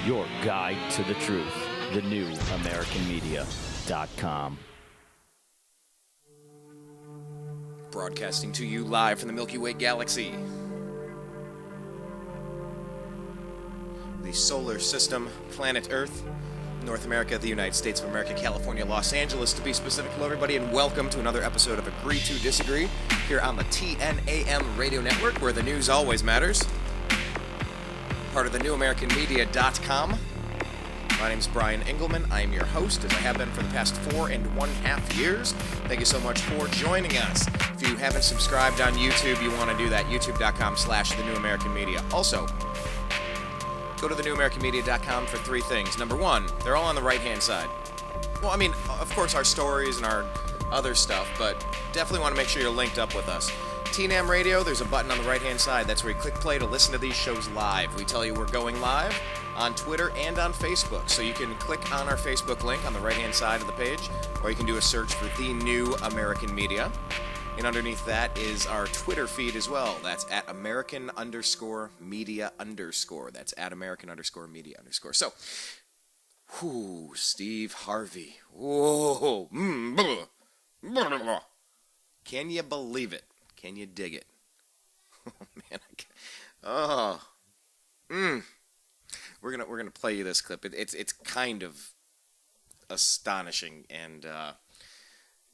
Your guide to the truth. TheNewAmericanMedia.com. Broadcasting to you live from the Milky Way galaxy. The solar system, planet Earth, North America, the United States of America, California, Los Angeles, to be specific. Hello, everybody, and welcome to another episode of Agree to Disagree here on the TNAM radio network, where the news always matters. Part of the NewAmericanMedia.com. My name is Brian Engelman. I am your host, as I have been for the past 4.5 years. Thank you so much for joining us. If you haven't subscribed on YouTube, you want to do that, youtube.com/thenewamericanmedia. Also, go to thenewamericanmedia.com for three things. Number one, they're all on the right-hand side. Well, I mean, of course, our stories and our other stuff, but definitely want to make sure you're linked up with us. TNAM Radio, there's a button on the right-hand side. That's where you click play to listen to these shows live. We tell you we're going live on Twitter and on Facebook. So you can click on our Facebook link on the right-hand side of the page, or you can do a search for The New American Media. And underneath that is our Twitter feed as well. That's at American_media_. That's at American_media_. So, Steve Harvey. Whoa. Can you believe it? Can you dig it? Oh, man. We're gonna play you this clip. It's kind of astonishing, and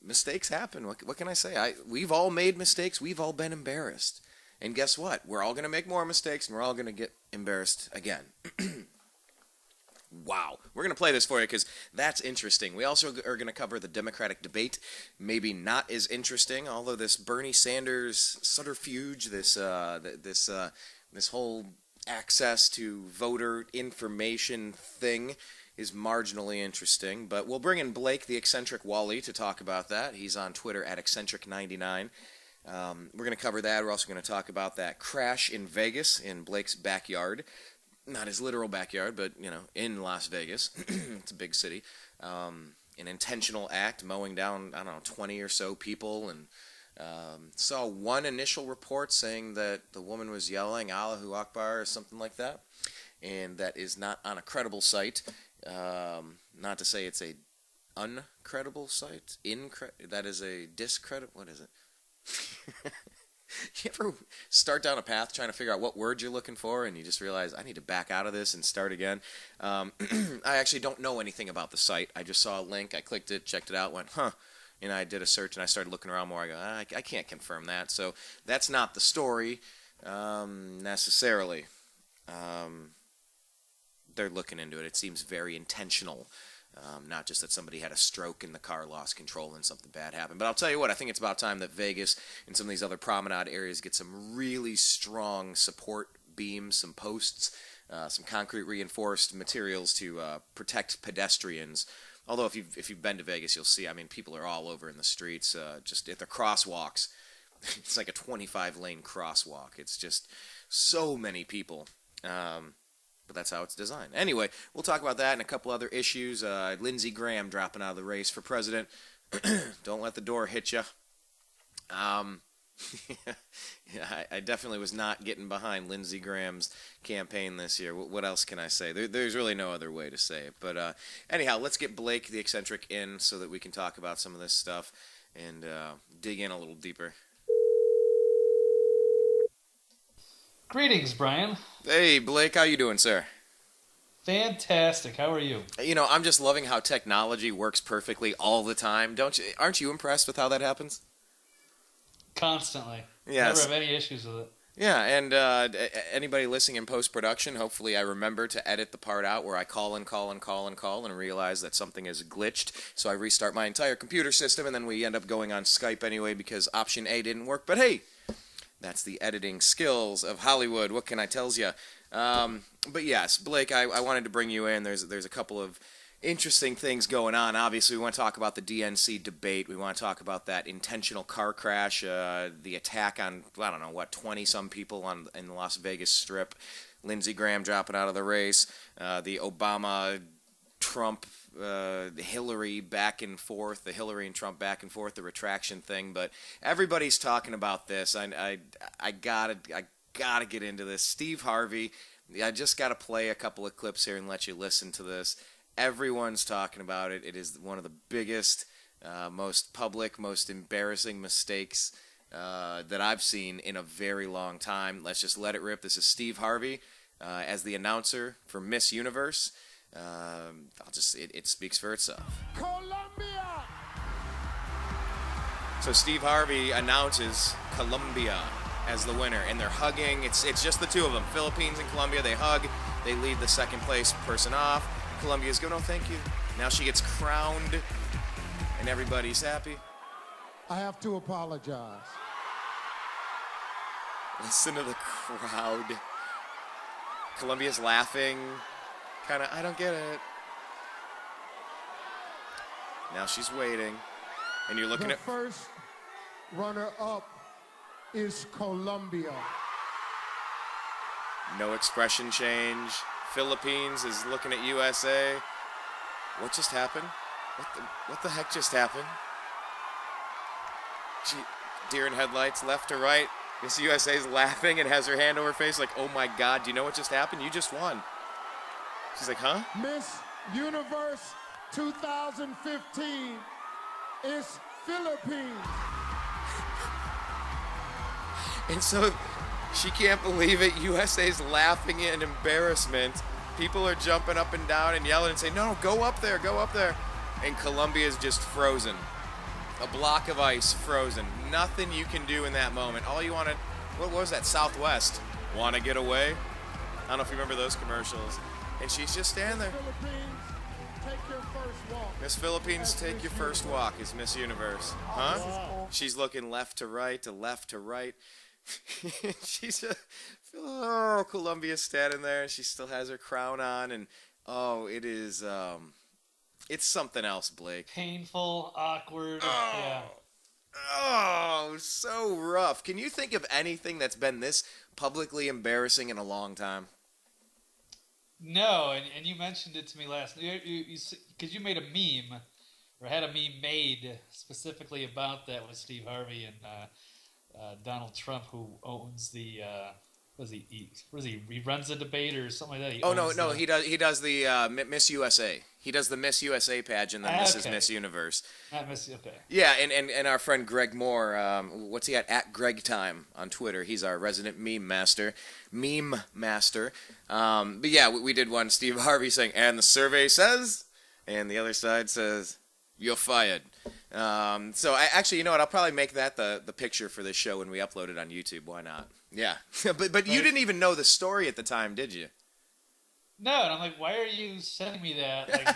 mistakes happen. What can I say? We've all made mistakes. We've all been embarrassed, and guess what? We're all gonna make more mistakes, and we're all gonna get embarrassed again. Wow. We're going to play this for you because that's interesting. We also are going to cover the Democratic debate. Maybe not as interesting, although this Bernie Sanders subterfuge, this whole access to voter information thing is marginally interesting. But we'll bring in Blake, the eccentric Walley, to talk about that. He's on Twitter at eccentric99. We're going to cover that. We're also going to talk about that crash in Vegas in Blake's backyard. Not his literal backyard, but, in Las Vegas. It's a big city. An intentional act, mowing down, 20 or so people, and saw one initial report saying that the woman was yelling Allahu Akbar or something like that, and that is not on a credible site. Not to say it's a uncredible site. That is a discredit. What is it? You ever start down a path trying to figure out what word you're looking for, and you just realize, I need to back out of this and start again? I actually don't know anything about the site. I just saw a link. I clicked it, checked it out, went, and I did a search, and I started looking around more. I go, I can't confirm that. So that's not the story necessarily. They're looking into it. It seems very intentional. Not just that somebody had a stroke and the car lost control and something bad happened. But I'll tell you what, I think it's about time that Vegas and some of these other promenade areas get some really strong support beams, some posts, some concrete reinforced materials to protect pedestrians. Although if you've been to Vegas, you'll see, people are all over in the streets, just at the crosswalks. It's like a 25-lane crosswalk. It's just so many people. But that's how it's designed. Anyway, we'll talk about that and a couple other issues. Lindsey Graham dropping out of the race for president. Don't let the door hit you. I definitely was not getting behind Lindsey Graham's campaign this year. What else can I say? There's really no other way to say it. But anyhow, let's get Blake, the eccentric, in so that we can talk about some of this stuff and dig in a little deeper. Greetings, Brian. Hey, Blake, how you doing, sir? Fantastic. How are you? I'm just loving how technology works perfectly all the time. Aren't you impressed with how that happens? Constantly. Yes. Never have any issues with it. Yeah, and anybody listening in post-production, hopefully I remember to edit the part out where I call and realize that something is glitched, so I restart my entire computer system, and then we end up going on Skype anyway because option A didn't work. But hey, that's the editing skills of Hollywood. What can I tell you? But yes, Blake, I wanted to bring you in. There's a couple of interesting things going on. Obviously, we want to talk about the DNC debate. We want to talk about that intentional car crash, the attack on, 20-some people in the Las Vegas Strip, Lindsey Graham dropping out of the race, the Obama-Trump Hillary back and forth, the Hillary and Trump back and forth, the retraction thing. But everybody's talking about this. I gotta get into this. Steve Harvey, I just got to play a couple of clips here and let you listen to this. Everyone's talking about it. It is one of the biggest, most public, most embarrassing mistakes that I've seen in a very long time. Let's just let it rip. This is Steve Harvey as the announcer for Miss Universe. It speaks for itself. Colombia! So Steve Harvey announces Colombia as the winner, and they're hugging. It's just the two of them, Philippines and Colombia. They hug. They lead the second place person off. Colombia's going, "Oh, thank you." Now she gets crowned, and everybody's happy. I have to apologize. Listen to the crowd. Colombia's laughing. Kind of, I don't get it. Now she's waiting, and you're looking The at... first runner-up is Colombia. No expression change. Philippines is looking at USA. What just happened? What the heck just happened? Deer in headlights, left to right. Miss USA's laughing and has her hand over her face like, "Oh my God, do you know what just happened? You just won." She's like, "Huh?" Miss Universe 2015 is Philippines. And so she can't believe it. USA's laughing in embarrassment. People are jumping up and down and yelling and saying, "No, go up there, go up there." And Colombia's just frozen. A block of ice, frozen. Nothing you can do in that moment. All you want to, what was that, Southwest? Want to get away? I don't know if you remember those commercials. And she's just standing there. Philippines, take your first walk. Miss Philippines, take your first walk is Miss Universe. Huh? Wow. She's looking left to right to left to right. She's Colombia's standing there, and she still has her crown on, and it is it's something else, Blake. Painful, awkward. Yeah. Oh, so rough. Can you think of anything that's been this publicly embarrassing in a long time? No, and you mentioned it to me last night. Because you made a meme, or had a meme made specifically about that with Steve Harvey and Donald Trump, who owns the he runs the debate or something like that. He does the Miss USA. He does the Miss USA pageant, and this is Miss Universe. Not Miss, okay. Yeah, and our friend Greg Moore, what's he at Greg Time on Twitter? He's our resident meme master. But yeah, we did one. Steve Harvey saying, "And the survey says," and the other side says, "You're fired." So actually, you know what? I'll probably make that the picture for this show when we upload it on YouTube. Why not? Yeah, but you didn't even know the story at the time, did you? No, and I'm like, why are you sending me that? Like,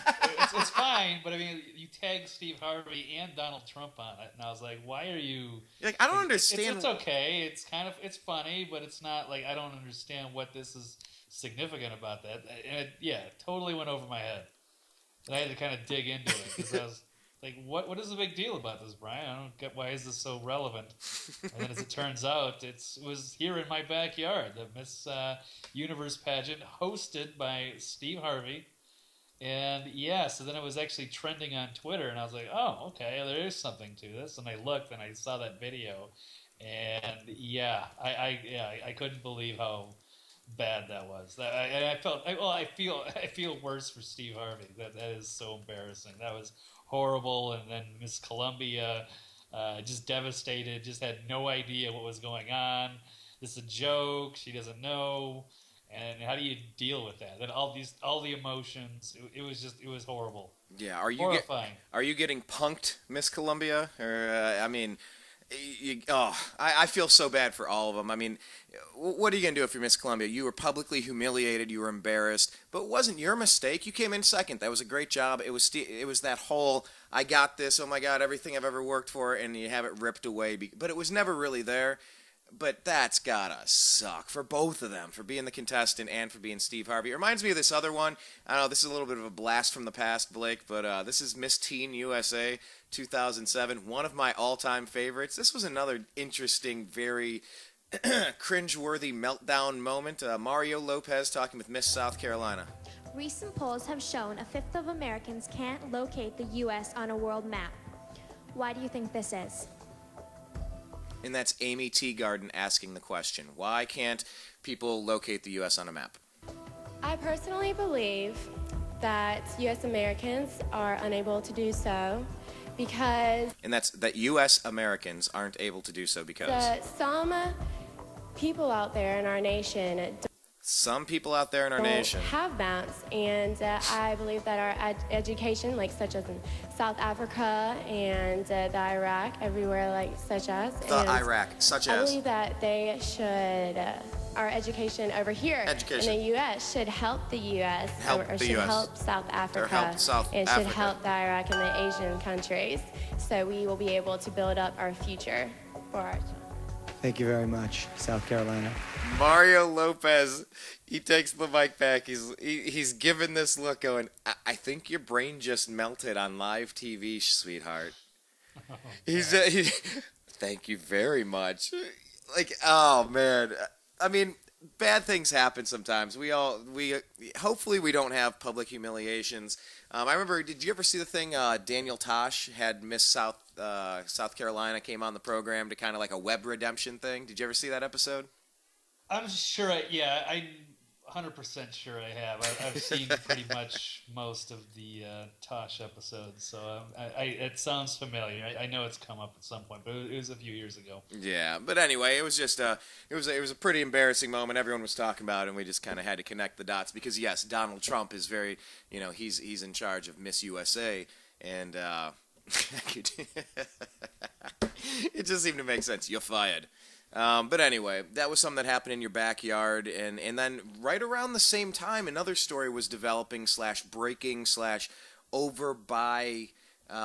it's fine, but I mean, you tagged Steve Harvey and Donald Trump on it, and I was like, why are you? You're like, I don't understand. It's okay. It's funny, but it's not like I don't understand what this is significant about that. And it totally went over my head, and I had to kind of dig into it because I was like, what is the big deal about this, Brian? I don't get why is this so relevant. And then as it turns out, it was here in my backyard, the Miss Universe pageant hosted by Steve Harvey. And so then it was actually trending on Twitter, and I was like, oh, okay, there is something to this. And I looked and I saw that video, and I couldn't believe how bad that was. I feel worse for Steve Harvey. That is so embarrassing. That was horrible. And then Miss Colombia, just devastated, just had no idea what was going on. This is a joke. She doesn't know. And how do you deal with that? Then all the emotions. It was horrible. Yeah, horrifying. Are you getting punked, Miss Colombia? Or I feel so bad for all of them. I mean, what are you going to do if you're Miss Colombia? You were publicly humiliated. You were embarrassed. But it wasn't your mistake. You came in second. That was a great job. It was that whole, I got this, oh my God, everything I've ever worked for, and you have it ripped away. But it was never really there. But that's gotta suck for both of them, for being the contestant and for being Steve Harvey. It reminds me of this other one. I know this is a little bit of a blast from the past, Blake, but this is Miss Teen USA 2007, one of my all-time favorites. This was another interesting, very cringe-worthy meltdown moment. Mario Lopez talking with Miss South Carolina. Recent polls have shown a fifth of Americans can't locate the U.S. on a world map. Why do you think this is? And that's Amy Teagarden asking the question. Why can't people locate the U.S. on a map? I personally believe that U.S. Americans are unable to do so because... And that's that U.S. Americans aren't able to do so because... some people out there in our nation... Some people out there in our nation have maps, and I believe that our education, like such as in South Africa and the Iraq, everywhere like such as... I believe that they should... our education over here in the U.S. should help the U.S. help South Africa. Should help the Iraq and the Asian countries. So we will be able to build up our future for our children. Thank you very much, South Carolina. Mario Lopez, he takes the mic back. He's given this look going, I think your brain just melted on live TV, sweetheart. Thank you very much. Like, oh, man. I mean, bad things happen sometimes. Hopefully we don't have public humiliations. I remember, did you ever see the thing Daniel Tosh had Miss South Carolina came on the program to kind of like a web redemption thing? Did you ever see that episode? I'm sure. I'm 100% sure I have. I've seen pretty much most of the Tosh episodes, so it sounds familiar. I know it's come up at some point, but it was a few years ago. Yeah, but anyway, it was just it was a pretty embarrassing moment. Everyone was talking about it, and we just kind of had to connect the dots because yes, Donald Trump is very, he's in charge of Miss USA, and it just seemed to make sense. You're fired. But anyway, that was something that happened in your backyard, and then right around the same time, another story was developing / breaking / over by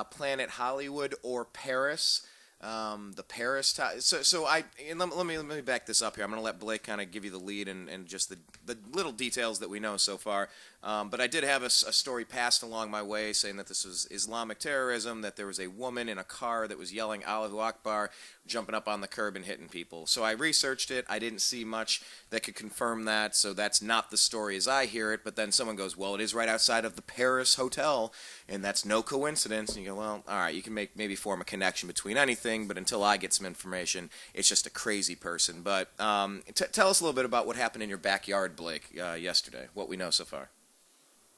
Planet Hollywood or Paris. The Paris let me back this up here. I'm going to let Blake kind of give you the lead and just the little details that we know so far. But I did have a story passed along my way saying that this was Islamic terrorism, that there was a woman in a car that was yelling Allahu Akbar, jumping up on the curb and hitting people. So I researched it. I didn't see much that could confirm that, so that's not the story as I hear it. But then someone goes, well, it is right outside of the Paris hotel, and that's no coincidence. And you go, well, all right, you can maybe form a connection between anything, but until I get some information, it's just a crazy person. But tell us a little bit about what happened in your backyard, Blake, yesterday, what we know so far.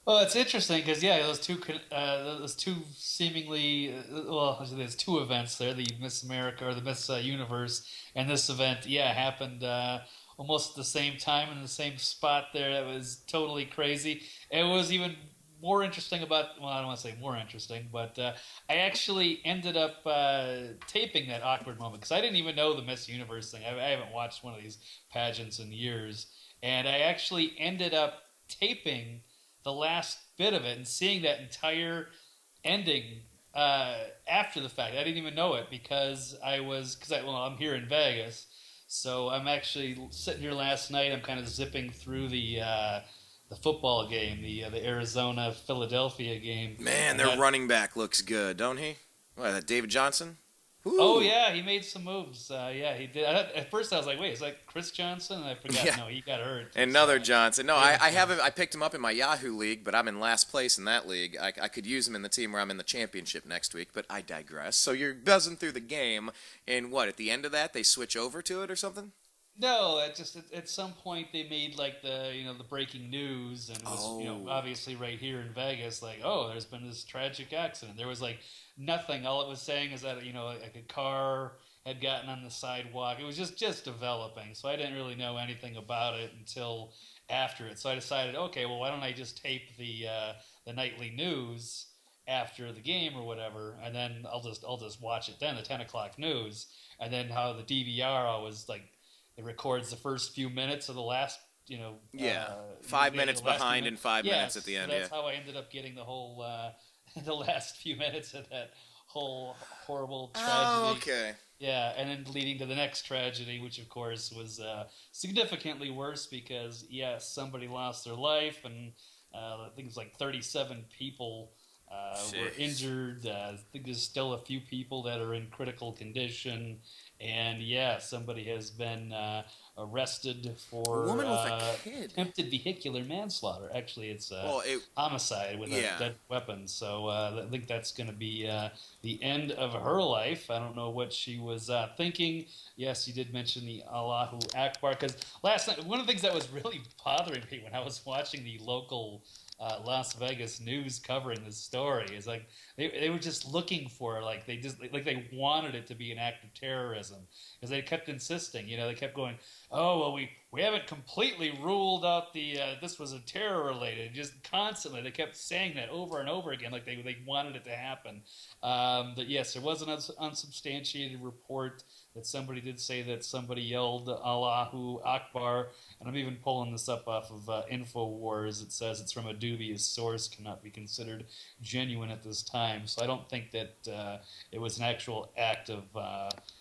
Well, it's interesting because those two seemingly there's two events there: the Miss America or the Miss Universe, and this event, happened almost at the same time in the same spot there. That was totally crazy. It was even more interesting I don't want to say more interesting, but I actually ended up taping that awkward moment because I didn't even know the Miss Universe thing. I haven't watched one of these pageants in years, and I actually ended up taping the last bit of it and seeing that entire ending after the fact. I didn't even know it because I'm here in Vegas, so I'm actually sitting here last night. I'm kind of zipping through the football game, the Arizona-Philadelphia game. Man, their running back looks good, don't he? What, David Johnson? Ooh. Oh, yeah, he made some moves. He did. At first, I was like, wait, is that Chris Johnson? And I forgot. Yeah. No, he got hurt. Another Johnson. No, I picked him up in my Yahoo league, but I'm in last place in that league. I could use him in the team where I'm in the championship next week, but I digress. So you're buzzing through the game, and what, at the end of that, they switch over to it or something? No, at some point they made like the breaking news, and it was obviously right here in Vegas, like, oh, there's been this tragic accident. There was like nothing. All it was saying is that like a car had gotten on the sidewalk. It was just developing, so I didn't really know anything about it until after it. So I decided, okay, well, why don't I just tape the nightly news after the game or whatever, and then I'll just watch it then, the 10 o'clock news, and then how the DVR always like. It records the first few minutes of the last, 5 minutes behind and 5 minutes at the end. So that's how I ended up getting the whole, the last few minutes of that whole horrible tragedy. Oh, okay. Yeah, and then leading to the next tragedy, which of course was significantly worse because, yes, somebody lost their life, and I think it was like 37 people were injured. I think there's still a few people that are in critical condition. And yeah, somebody has been arrested for a woman with a kid. Attempted vehicular manslaughter. Actually, it's homicide with a deadly weapon. So I think that's going to be the end of her life. I don't know what she was thinking. Yes, you did mention the Allahu Akbar, because last night, one of the things that was really bothering me when I was watching the local Las Vegas news covering this story is like they were just looking for they wanted it to be an act of terrorism, because they kept insisting, they kept going, oh well, we haven't completely ruled out the this was a terror related, just constantly they kept saying that over and over again, like they wanted it to happen. But yes, there was an unsubstantiated report that somebody did say that somebody yelled Allahu Akbar, and I'm even pulling this up off of InfoWars. It says it's from a dubious source, cannot be considered genuine at this time. So I don't think that it was an actual act of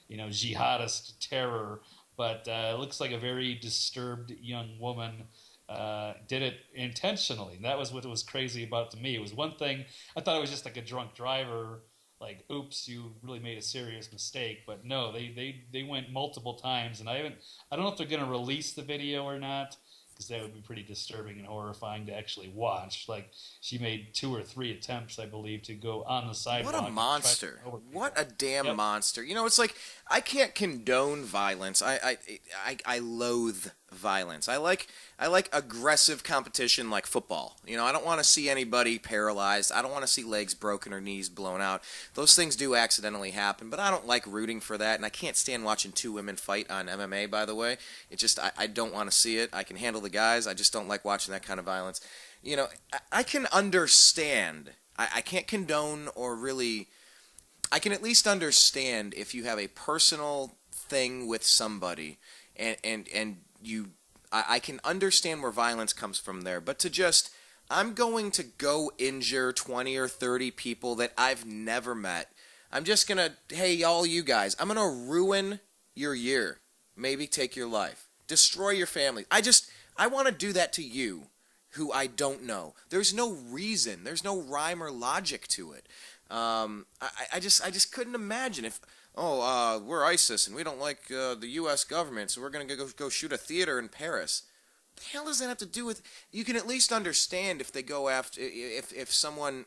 jihadist terror, but it looks like a very disturbed young woman did it intentionally. And that was what was crazy about to me. It was one thing, I thought it was just like a drunk driver, like, oops, you really made a serious mistake. But no, they went multiple times, and I don't know if they're going to release the video or not, because that would be pretty disturbing and horrifying to actually watch. Like, she made 2 or 3 attempts, I believe, to go on the sidewalk. What a monster. What a damn monster. It's like, I can't condone violence. I loathe violence. I like aggressive competition like football. I don't want to see anybody paralyzed. I don't want to see legs broken or knees blown out. Those things do accidentally happen, but I don't like rooting for that, and I can't stand watching 2 women fight on MMA, by the way. It just, I don't want to see it. I can handle the guys. I just don't like watching that kind of violence. I can understand. I can't condone or really... I can at least understand if you have a personal thing with somebody, and you, I can understand where violence comes from there. But to just, I'm going to go injure 20 or 30 people that I've never met. I'm just gonna, hey, all you guys, I'm gonna ruin your year. Maybe take your life. Destroy your family. I want to do that to you, who I don't know. There's no reason. There's no rhyme or logic to it. I just couldn't imagine if, we're ISIS and we don't like the U.S. government, so we're going to go shoot a theater in Paris. What the hell does that have to do with... You can at least understand if they go after... If someone...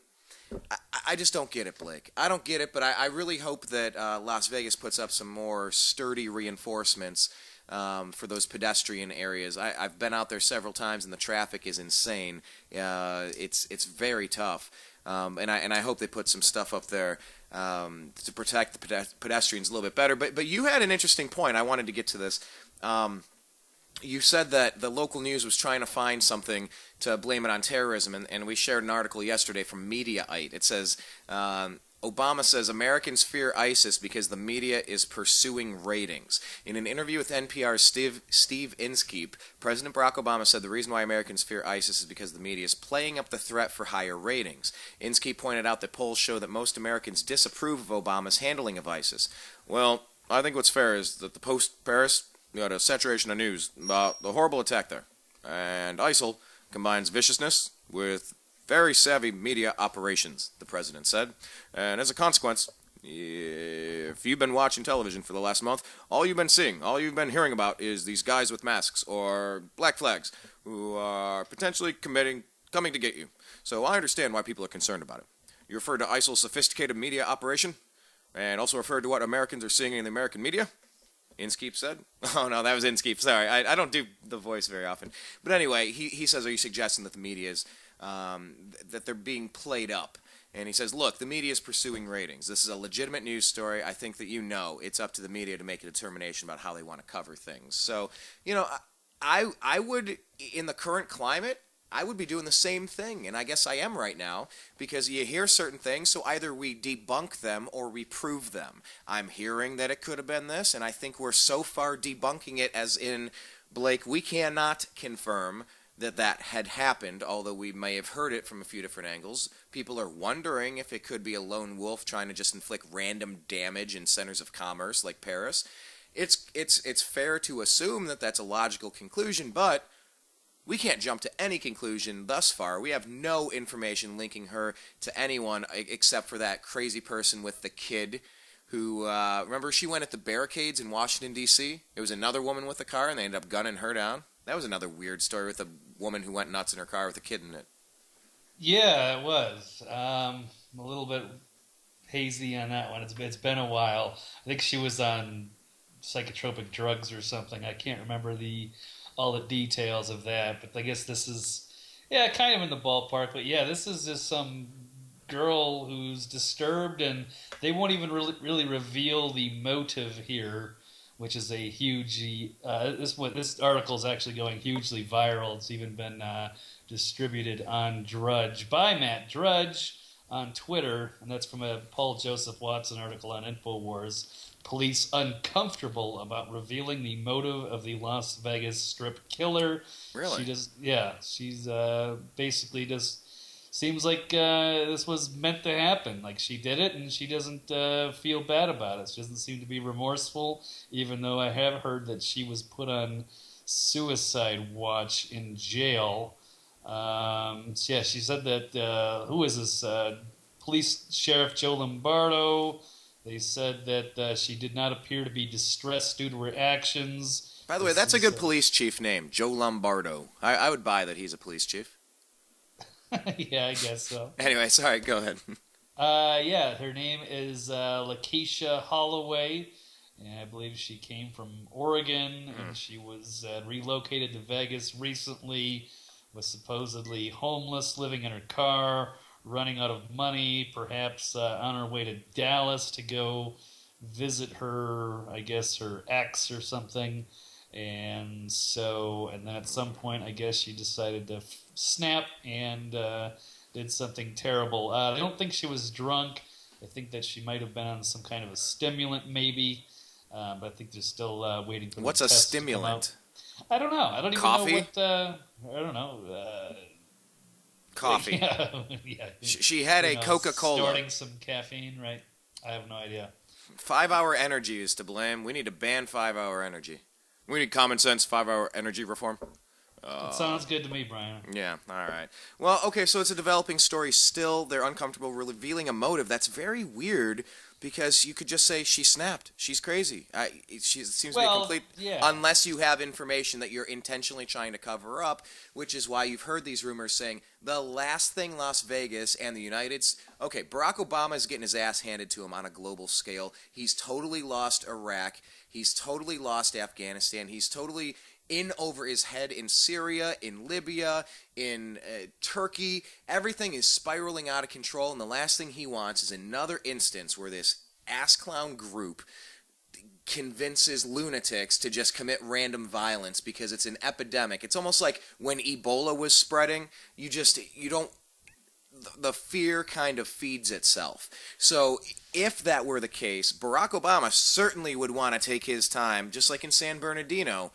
I just don't get it, Blake. I don't get it, but I really hope that Las Vegas puts up some more sturdy reinforcements for those pedestrian areas. I've been out there several times, and the traffic is insane. It's very tough. And I hope they put some stuff up there to protect the pedestrians a little bit better. But you had an interesting point. I wanted to get to this. You said that the local news was trying to find something to blame it on terrorism, and we shared an article yesterday from Mediaite. It says, Obama says Americans fear ISIS because the media is pursuing ratings. In an interview with NPR's Steve Inskeep, President Barack Obama said the reason why Americans fear ISIS is because the media is playing up the threat for higher ratings. Inskeep pointed out that polls show that most Americans disapprove of Obama's handling of ISIS. Well, I think what's fair is that the post-Paris, got a saturation of news about the horrible attack there. And ISIL combines viciousness with very savvy media operations, the president said. And as a consequence, if you've been watching television for the last month, all you've been seeing, all you've been hearing about is these guys with masks or black flags who are potentially coming to get you. So I understand why people are concerned about it. You referred to ISIL's sophisticated media operation, and also referred to what Americans are seeing in the American media? Inskeep said? Oh, no, that was Inskeep. Sorry, I don't do the voice very often. But anyway, he says, are you suggesting that the media is, that they're being played up? And he says, look, the media is pursuing ratings. This is a legitimate news story. I think that it's up to the media to make a determination about how they want to cover things. So, I would, in the current climate, I would be doing the same thing, and I guess I am right now, because you hear certain things, so either we debunk them or we prove them. I'm hearing that it could have been this, and I think we're so far debunking it, as in, Blake, we cannot confirm that had happened, although we may have heard it from a few different angles. People are wondering if it could be a lone wolf trying to just inflict random damage in centers of commerce like Paris. It's fair to assume that that's a logical conclusion, but we can't jump to any conclusion thus far. We have no information linking her to anyone except for that crazy person with the kid who, remember she went at the barricades in Washington, D.C.? It was another woman with a car, and they ended up gunning her down. That was another weird story with a woman who went nuts in her car with a kid in it. Yeah, it was. I'm a little bit hazy on that one. It's been a while. I think she was on psychotropic drugs or something. I can't remember all the details of that, but I guess this is, kind of in the ballpark. But yeah, this is just some girl who's disturbed, and they won't even really reveal the motive here, which is a huge. This article is actually going hugely viral. It's even been distributed on Drudge by Matt Drudge on Twitter, and that's from a Paul Joseph Watson article on InfoWars. Police uncomfortable about revealing the motive of the Las Vegas Strip killer. Really? She's basically just seems like this was meant to happen. Like, she did it, and she doesn't feel bad about it. She doesn't seem to be remorseful, even though I have heard that she was put on suicide watch in jail. She said that, who is this? Police Sheriff Joe Lombardo. They said that she did not appear to be distressed due to her actions. By the way, that's a good police chief name, Joe Lombardo. I would buy that he's a police chief. Yeah, I guess so. Anyway, sorry, go ahead. Her name is Lakeisha Holloway, and I believe she came from Oregon, and she was relocated to Vegas recently, was supposedly homeless, living in her car, running out of money, perhaps on her way to Dallas to go visit her, I guess, her ex or something. And then at some point, I guess she decided to snap and did something terrible. I don't think she was drunk. I think that she might have been on some kind of a stimulant, maybe. But I think they're still waiting for What's the a test stimulant? to come out. I don't know. I don't even Coffee? know what. I don't know. Coffee. Yeah. She had a Coca-Cola. Starting some caffeine, right? I have no idea. 5-hour energy is to blame. We need to ban 5-hour energy. We need common sense 5-hour energy reform. It sounds good to me, Brian. Yeah, all right. Well, okay, so it's a developing story still. They're uncomfortable revealing a motive. That's very weird because you could just say she snapped. She's crazy. She seems to be complete... Yeah. Unless you have information that you're intentionally trying to cover up, which is why you've heard these rumors saying the last thing Las Vegas and the United... Okay, Barack Obama is getting his ass handed to him on a global scale. He's totally lost Iraq. He's totally lost Afghanistan. He's totally in over his head in Syria, in Libya, in Turkey. Everything is spiraling out of control, and the last thing he wants is another instance where this ass clown group convinces lunatics to just commit random violence because it's an epidemic. It's almost like when Ebola was spreading, the fear kind of feeds itself. So if that were the case, Barack Obama certainly would want to take his time, just like in San Bernardino,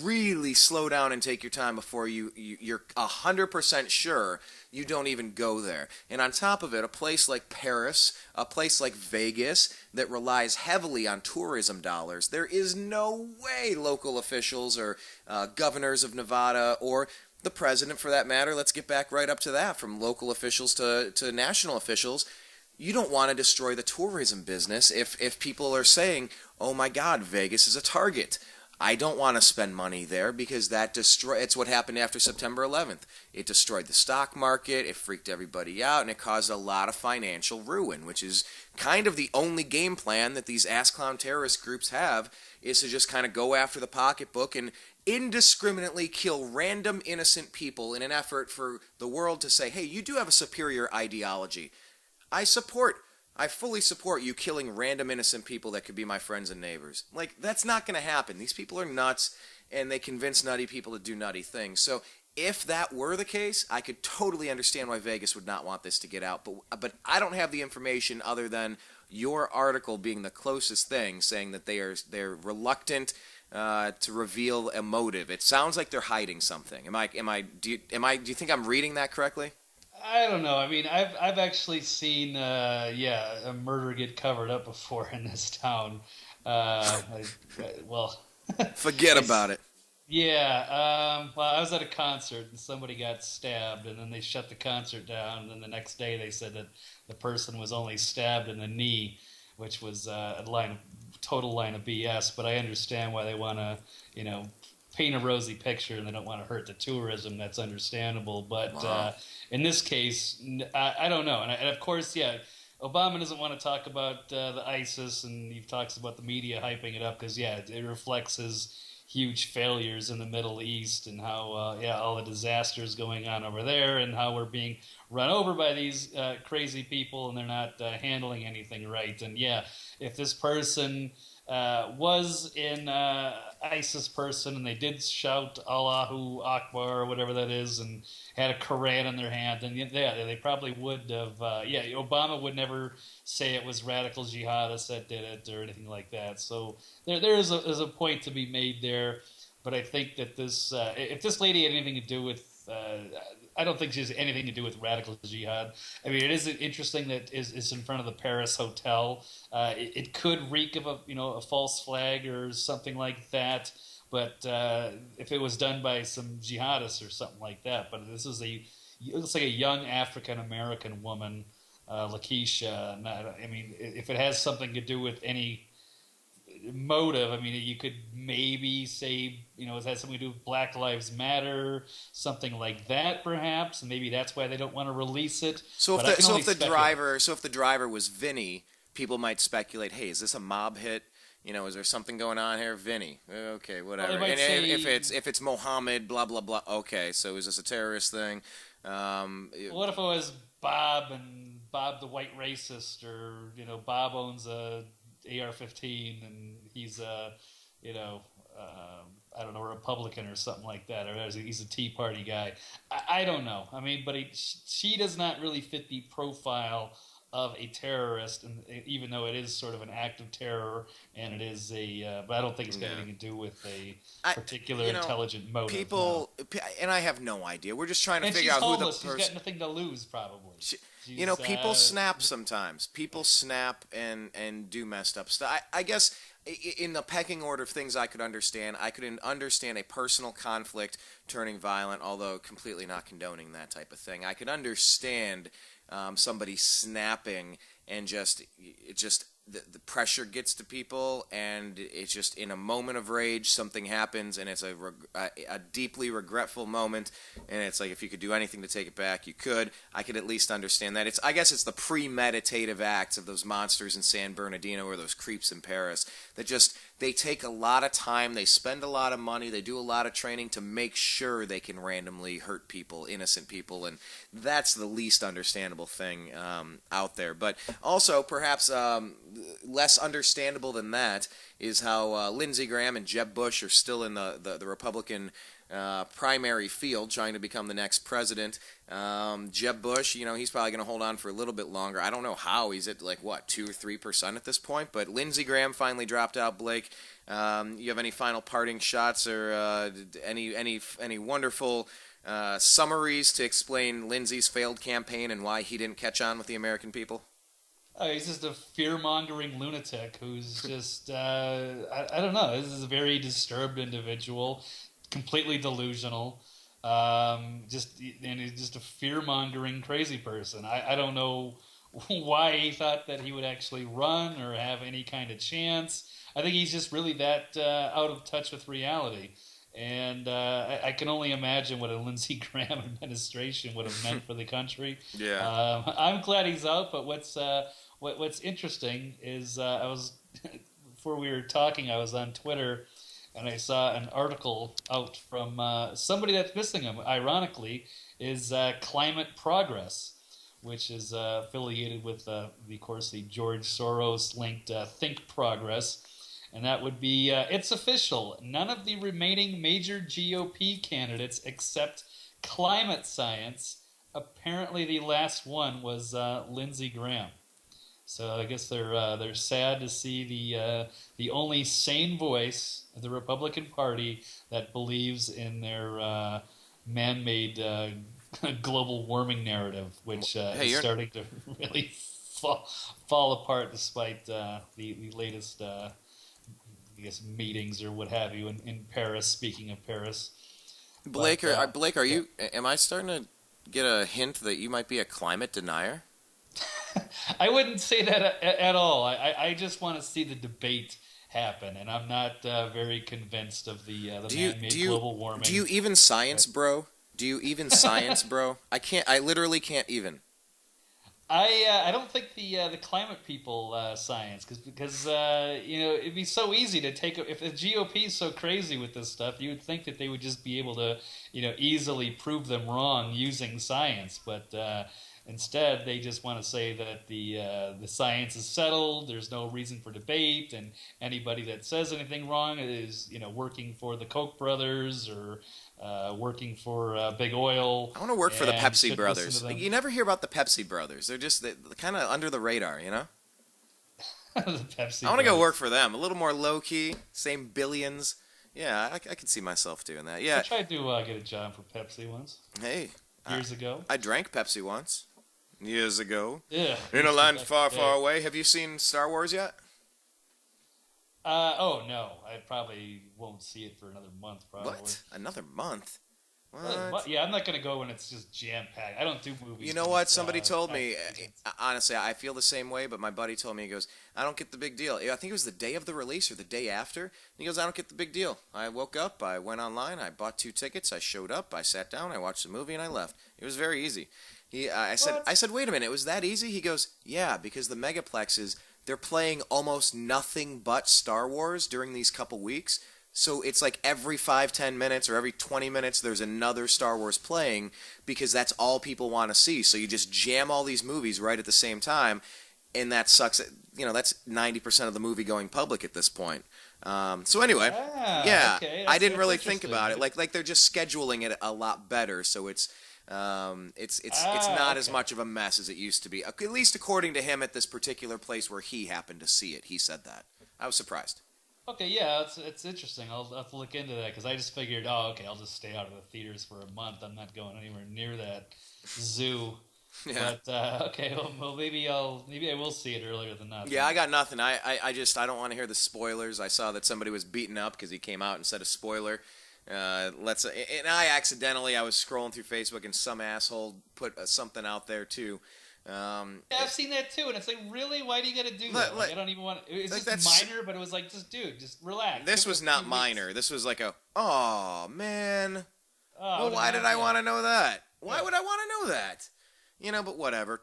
really slow down and take your time before you're 100% sure you don't even go there. And on top of it, a place like Paris, a place like Vegas that relies heavily on tourism dollars, there is no way local officials or governors of Nevada or the president, for that matter, let's get back right up to that, from local officials to national officials. You don't want to destroy the tourism business if people are saying, oh my God, Vegas is a target. I don't want to spend money there because it's what happened after September 11th. It destroyed the stock market, it freaked everybody out, and it caused a lot of financial ruin, which is kind of the only game plan that these ass clown terrorist groups have, is to just kind of go after the pocketbook and indiscriminately kill random innocent people in an effort for the world to say, hey, you do have a superior ideology. I fully support you killing random innocent people that could be my friends and neighbors. Like, that's not going to happen. These people are nuts, and they convince nutty people to do nutty things. So if that were the case, I could totally understand why Vegas would not want this to get out. But I don't have the information other than your article being the closest thing, saying that they're reluctant to reveal a motive. It sounds like they're hiding something. Do you think I'm reading that correctly? I don't know. I mean, I've actually seen a murder get covered up before in this town. Forget about it. Yeah. I was at a concert and somebody got stabbed, and then they shut the concert down. And then the next day they said that the person was only stabbed in the knee. which was total line of BS. But I understand why they want to, paint a rosy picture and they don't want to hurt the tourism. That's understandable. But in this case, I don't know. And of course, Obama doesn't want to talk about the ISIS, and he talks about the media hyping it up because, it reflects his huge failures in the Middle East and how, all the disasters going on over there and how we're being run over by these crazy people and they're not handling anything right. And, if this person was an ISIS person and they did shout Allahu Akbar or whatever that is and had a Quran in their hand, then they probably would have, Obama would never say it was radical jihadists that did it or anything like that. So there is a point to be made there, but I think that this, if this lady had anything to do with, I don't think she has anything to do with radical jihad. I mean, it is interesting that it's in front of the Paris hotel. It could reek of a false flag or something like that. But if it was done by some jihadists or something like that, but this is it looks like a young African American woman, Lakeisha. I mean, if it has something to do with any motive, I mean, you could maybe say, it has something to do with Black Lives Matter, something like that, perhaps, and maybe that's why they don't want to release it. So if the driver was Vinny, people might speculate, hey, is this a mob hit? Is there something going on here? Vinny. Okay, whatever. Well, and if it's Mohammed, blah, blah, blah. Okay, so is this a terrorist thing? What if it was Bob and Bob the white racist, or, Bob owns a AR-15 and he's a, I don't know, a Republican or something like that, or he's a Tea Party guy. I don't know. I mean, but she does not really fit the profile of a terrorist, and even though it is sort of an act of terror, and it is but I don't think it's got anything to do with a particular intelligent motive. People, and I have no idea. We're just trying to figure out homeless. Who the person. She's got nothing to lose, probably. People snap sometimes. People snap and do messed up stuff. I guess in the pecking order of things I could understand a personal conflict turning violent, although completely not condoning that type of thing. I could understand somebody snapping and the pressure gets to people, and it's just in a moment of rage something happens, and it's a deeply regretful moment, and it's like if you could do anything to take it back, you could. I could at least understand that. I guess it's the premeditative acts of those monsters in San Bernardino or those creeps in Paris that they take a lot of time, they spend a lot of money, they do a lot of training to make sure they can randomly hurt people, innocent people, and that's the least understandable thing out there. But also, perhaps less understandable than that is how Lindsey Graham and Jeb Bush are still in the Republican primary field trying to become the next president. Jeb Bush, he's probably going to hold on for a little bit longer. I don't know how. He's at 2 or 3% at this point, but Lindsey Graham finally dropped out. Blake, you have any final parting shots or any wonderful summaries to explain Lindsey's failed campaign and why he didn't catch on with the American people? He's just a fear-mongering lunatic who's just, I don't know, this is a very disturbed individual, completely delusional, and he's just a fear-mongering crazy person. I don't know why he thought that he would actually run or have any kind of chance. I think he's just really that out of touch with reality. And I can only imagine what a Lindsey Graham administration would have meant for the country. Yeah. I'm glad he's out, but what's interesting is I was before we were talking, I was on Twitter and I saw an article out from somebody that's missing him. Ironically, is Climate Progress, which is affiliated with, of course, the George Soros-linked Think Progress. And that would be, it's official. None of the remaining major GOP candidates except climate science. Apparently the last one was Lindsey Graham. So I guess they're sad to see the only sane voice of the Republican Party that believes in their man-made global warming narrative, which is starting to really fall apart despite the latest meetings or what have you in Paris. Speaking of Paris, Blake, Blake, am I starting to get a hint that you might be a climate denier? I wouldn't say that at all. I just want to see the debate happen, and I'm not very convinced of the man-made global warming. Do you even science, bro? Do you even science, bro? I can't. I literally can't even. I don't think the climate people science because it'd be so easy to take if the GOP is so crazy with this stuff, you would think that they would just be able to easily prove them wrong using science, but instead they just want to say that the science is settled, there's no reason for debate, and anybody that says anything wrong is working for the Koch brothers or working for Big Oil. I want to work for the Pepsi brothers. You never hear about the Pepsi brothers. They're just kind of under the radar, the Pepsi I want to go work for them. A little more low-key, same billions. Yeah, I could see myself doing that. Yeah. I tried to get a job for Pepsi once. Hey. Years ago. I drank Pepsi once. Years ago. Yeah. In a land far, far away. Have you seen Star Wars yet? Oh, no. I probably won't see it for another month, probably. What? Another month? What? Yeah, I'm not going to go when it's just jam-packed. I don't do movies. You know what? Somebody told me, honestly, I feel the same way, but my buddy told me, he goes, I don't get the big deal. I think it was the day of the release or the day after. And he goes, I don't get the big deal. I woke up, I went online, I bought 2 tickets, I showed up, I sat down, I watched the movie, and I left. It was very easy. I said, wait a minute, it was that easy? He goes, yeah, because the megaplexes, they're playing almost nothing but Star Wars during these couple weeks. So it's like every 5-10 minutes or every 20 minutes there's another Star Wars playing because that's all people want to see. So you just jam all these movies right at the same time, and that sucks. That's 90% of the movie going public at this point. So anyway, okay. I didn't really think about it. Like they're just scheduling it a lot better, so it's not as much of a mess as it used to be. At least according to him at this particular place where he happened to see it. He said that. I was surprised. Okay, yeah, it's interesting. I'll have to look into that because I just figured, I'll just stay out of the theaters for a month. I'm not going anywhere near that zoo. Yeah. But okay, well maybe I will see it earlier than that. Yeah, I got nothing. I don't want to hear the spoilers. I saw that somebody was beaten up because he came out and said a spoiler. And I was scrolling through Facebook and some asshole put something out there too. Yeah, I've seen that too, and it's like, really? Why do you gotta do that? I don't even want. It's just minor, but it was like, just relax. This was not minor. This was like oh man. Well, why did I want to know that? Why would I want to know that? But whatever.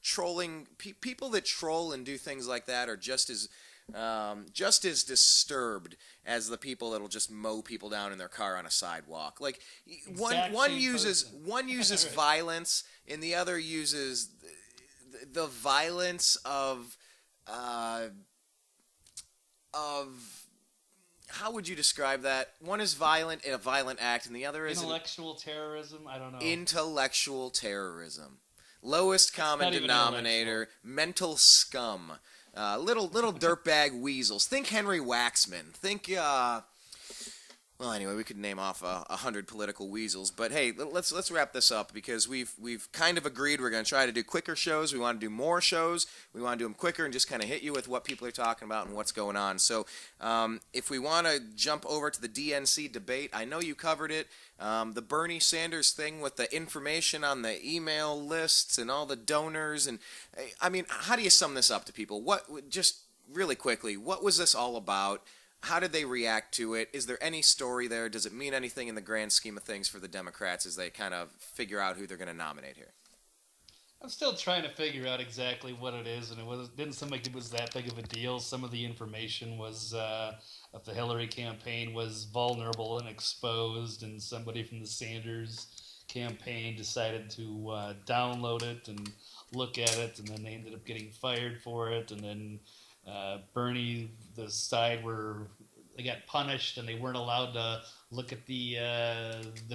Trolling people that troll and do things like that are just as disturbed as the people that'll just mow people down in their car on a sidewalk. Like one uses violence, and the other uses the violence of how would you describe that? One is violent in a violent act, and the other is intellectual terrorism. I don't know. Intellectual terrorism, lowest common denominator, mental scum. Little dirtbag weasels. Think Henry Waxman. Think well, anyway, we could name off 100 political weasels, but hey, let's wrap this up because we've kind of agreed we're going to try to do quicker shows. We want to do more shows. We want to do them quicker and just kind of hit you with what people are talking about and what's going on. So, if we want to jump over to the DNC debate, I know you covered it. The Bernie Sanders thing with the information on the email lists and all the donors, and I mean, how do you sum this up to people? Just really quickly, what was this all about? How did they react to it? Is there any story there? Does it mean anything in the grand scheme of things for the Democrats as they kind of figure out who they're going to nominate here? I'm still trying to figure out exactly what it is, and didn't seem like it was that big of a deal. Some of the information was of the Hillary campaign was vulnerable and exposed, and somebody from the Sanders campaign decided to download it and look at it, and then they ended up getting fired for it, and then Bernie, the side where they got punished and they weren't allowed to look at the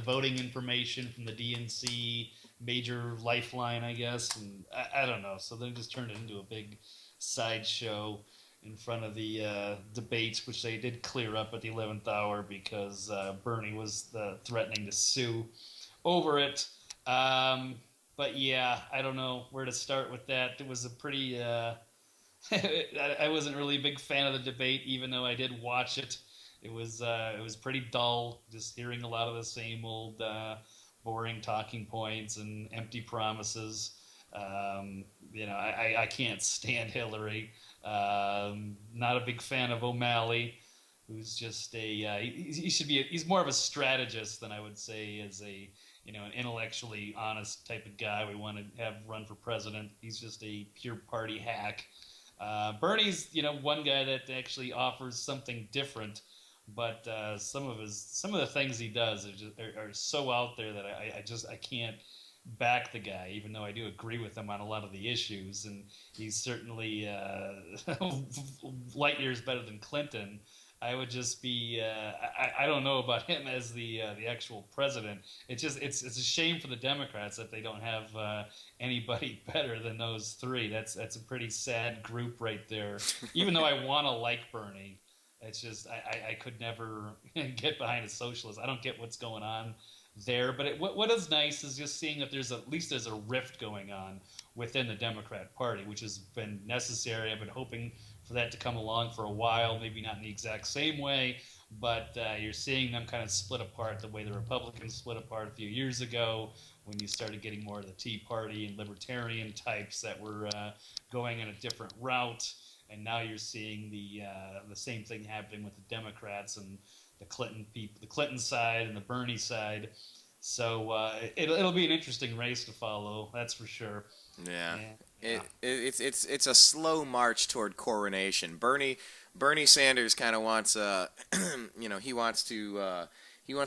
voting information from the DNC major lifeline, I guess, and I don't know. So they just turned it into a big sideshow in front of the debates, which they did clear up at the 11th hour because Bernie was threatening to sue over it. But yeah, I don't know where to start with that. It was a pretty... I wasn't really a big fan of the debate, even though I did watch it. It was pretty dull, just hearing a lot of the same old boring talking points and empty promises. I can't stand Hillary. Not a big fan of O'Malley, who's just he's more of a strategist than I would say as an intellectually honest type of guy we want to have run for president. He's just a pure party hack. Bernie's, one guy that actually offers something different, but some of the things he does are so out there that I can't back the guy, even though I do agree with him on a lot of the issues, and he's certainly light years better than Clinton. I would just be I don't know about him as the actual president. It's a shame for the Democrats that they don't have anybody better than those three. That's a pretty sad group right there. Even though I want to like Bernie, it's just I could never get behind a socialist. I don't get what's going on there. But what is nice is just seeing that there's a rift going on within the Democrat Party, which has been necessary. I've been hoping for that to come along for a while, maybe not in the exact same way, but you're seeing them kind of split apart the way the Republicans split apart a few years ago when you started getting more of the Tea Party and libertarian types that were going in a different route. And now you're seeing the same thing happening with the Democrats and the Clinton side and the Bernie side. So it'll be an interesting race to follow, that's for sure. Yeah. It's a slow march toward coronation. Bernie Sanders kind of wants he wants to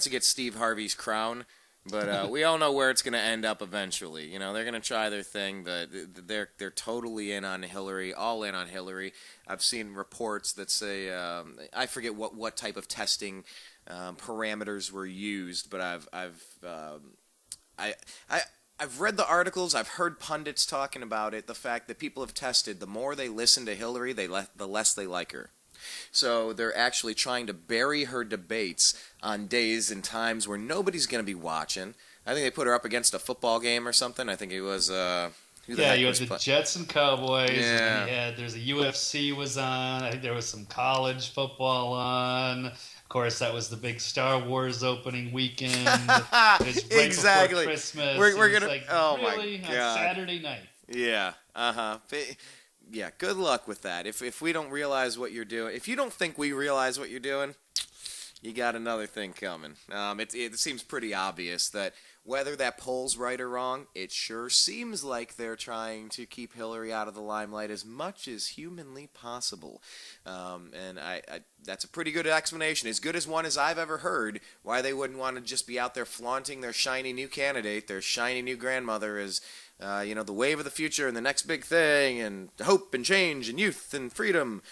get Steve Harvey's crown, but we all know where it's going to end up eventually. They're going to try their thing, but they're totally in on Hillary, all in on Hillary. I've seen reports that say I forget what type of testing parameters were used, but I've read the articles, I've heard pundits talking about it, the fact that people have tested, the more they listen to Hillary, the less they like her. So they're actually trying to bury her debates on days and times where nobody's going to be watching. I think they put her up against a football game or something. I think it was... you had the Jets and Cowboys, and there's a UFC was on, I think there was some college football on. Of course, that was the big Star Wars opening weekend. It's right exactly. Before Christmas. We're gonna. Really? My God. On Saturday night. Yeah. Yeah. Good luck with that. If we don't realize what you're doing, if you don't think we realize what you're doing, you got another thing coming. It seems pretty obvious that whether that poll's right or wrong, it sure seems like they're trying to keep Hillary out of the limelight as much as humanly possible. And that's a pretty good explanation, as good as one as I've ever heard, why they wouldn't want to just be out there flaunting their shiny new candidate, their shiny new grandmother as, the wave of the future and the next big thing, and hope and change and youth and freedom,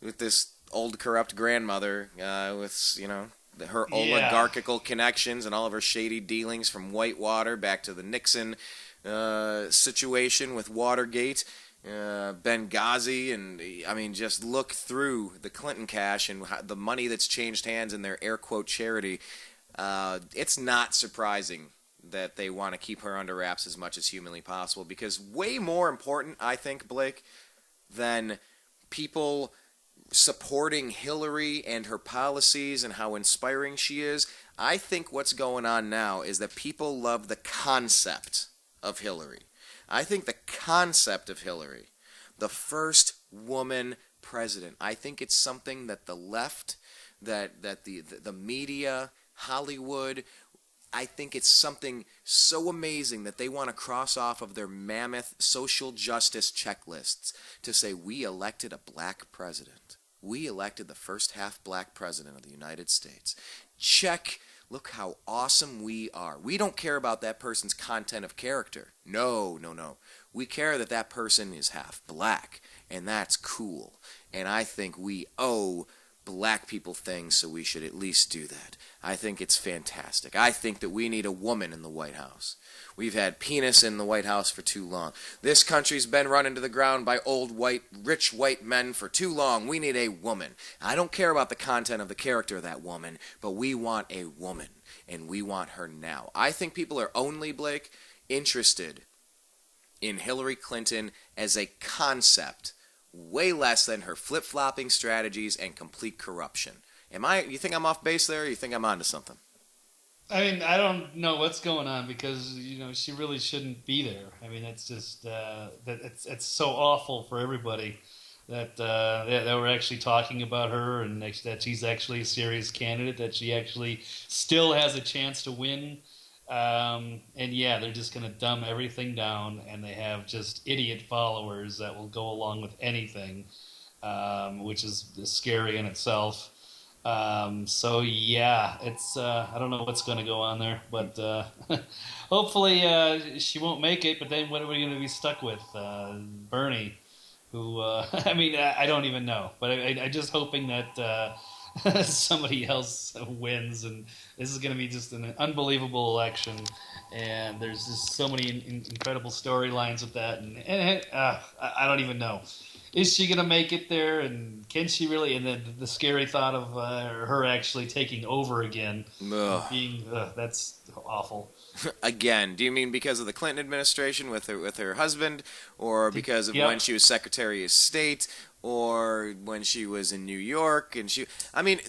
with this old corrupt grandmother with, her oligarchical connections and all of her shady dealings from Whitewater back to the Nixon situation with Watergate, Benghazi, and just look through the Clinton cash and the money that's changed hands in their air quote charity. It's not surprising that they want to keep her under wraps as much as humanly possible, because way more important, I think, Blake, than people supporting Hillary and her policies and how inspiring she is, I think what's going on now is that people love the concept of Hillary. I think the concept of Hillary, the first woman president, I think it's something that the left, that the media, Hollywood, I think it's something so amazing that they want to cross off of their mammoth social justice checklists to say, we elected a black president. We elected the first half-black president of the United States. Check. Look how awesome we are. We don't care about that person's content of character. No. We care that that person is half black, and that's cool. And I think we owe black people things, so we should at least do that. I think it's fantastic. I think that we need a woman in the White House. We've had penis in the White House for too long. This country's been run into the ground by old rich white men for too long. We need a woman. I don't care about the content of the character of that woman, but we want a woman, and we want her now. I think people are only, Blake, interested in Hillary Clinton as a concept, way less than her flip-flopping strategies and complete corruption. You think I'm off base there, or you think I'm onto something? I mean, I don't know what's going on because she really shouldn't be there. I mean, it's just that it's so awful for everybody that that we're actually talking about her and that she's actually a serious candidate, that she actually still has a chance to win. And yeah, they're just going to dumb everything down, and they have just idiot followers that will go along with anything, which is scary in itself. So yeah, it's I don't know what's going to go on there, but hopefully she won't make it. But then what are we going to be stuck with? Bernie, who I mean I don't even know, but I just hoping that somebody else wins, and this is going to be just an unbelievable election. And there's just so many incredible storylines with that, and I don't even know. Is she going to make it there, and can she really? And then the scary thought of her actually taking over again, that's awful. Again, do you mean because of the Clinton administration with her husband, or because of when she was Secretary of State, or when she was in New York? And I mean,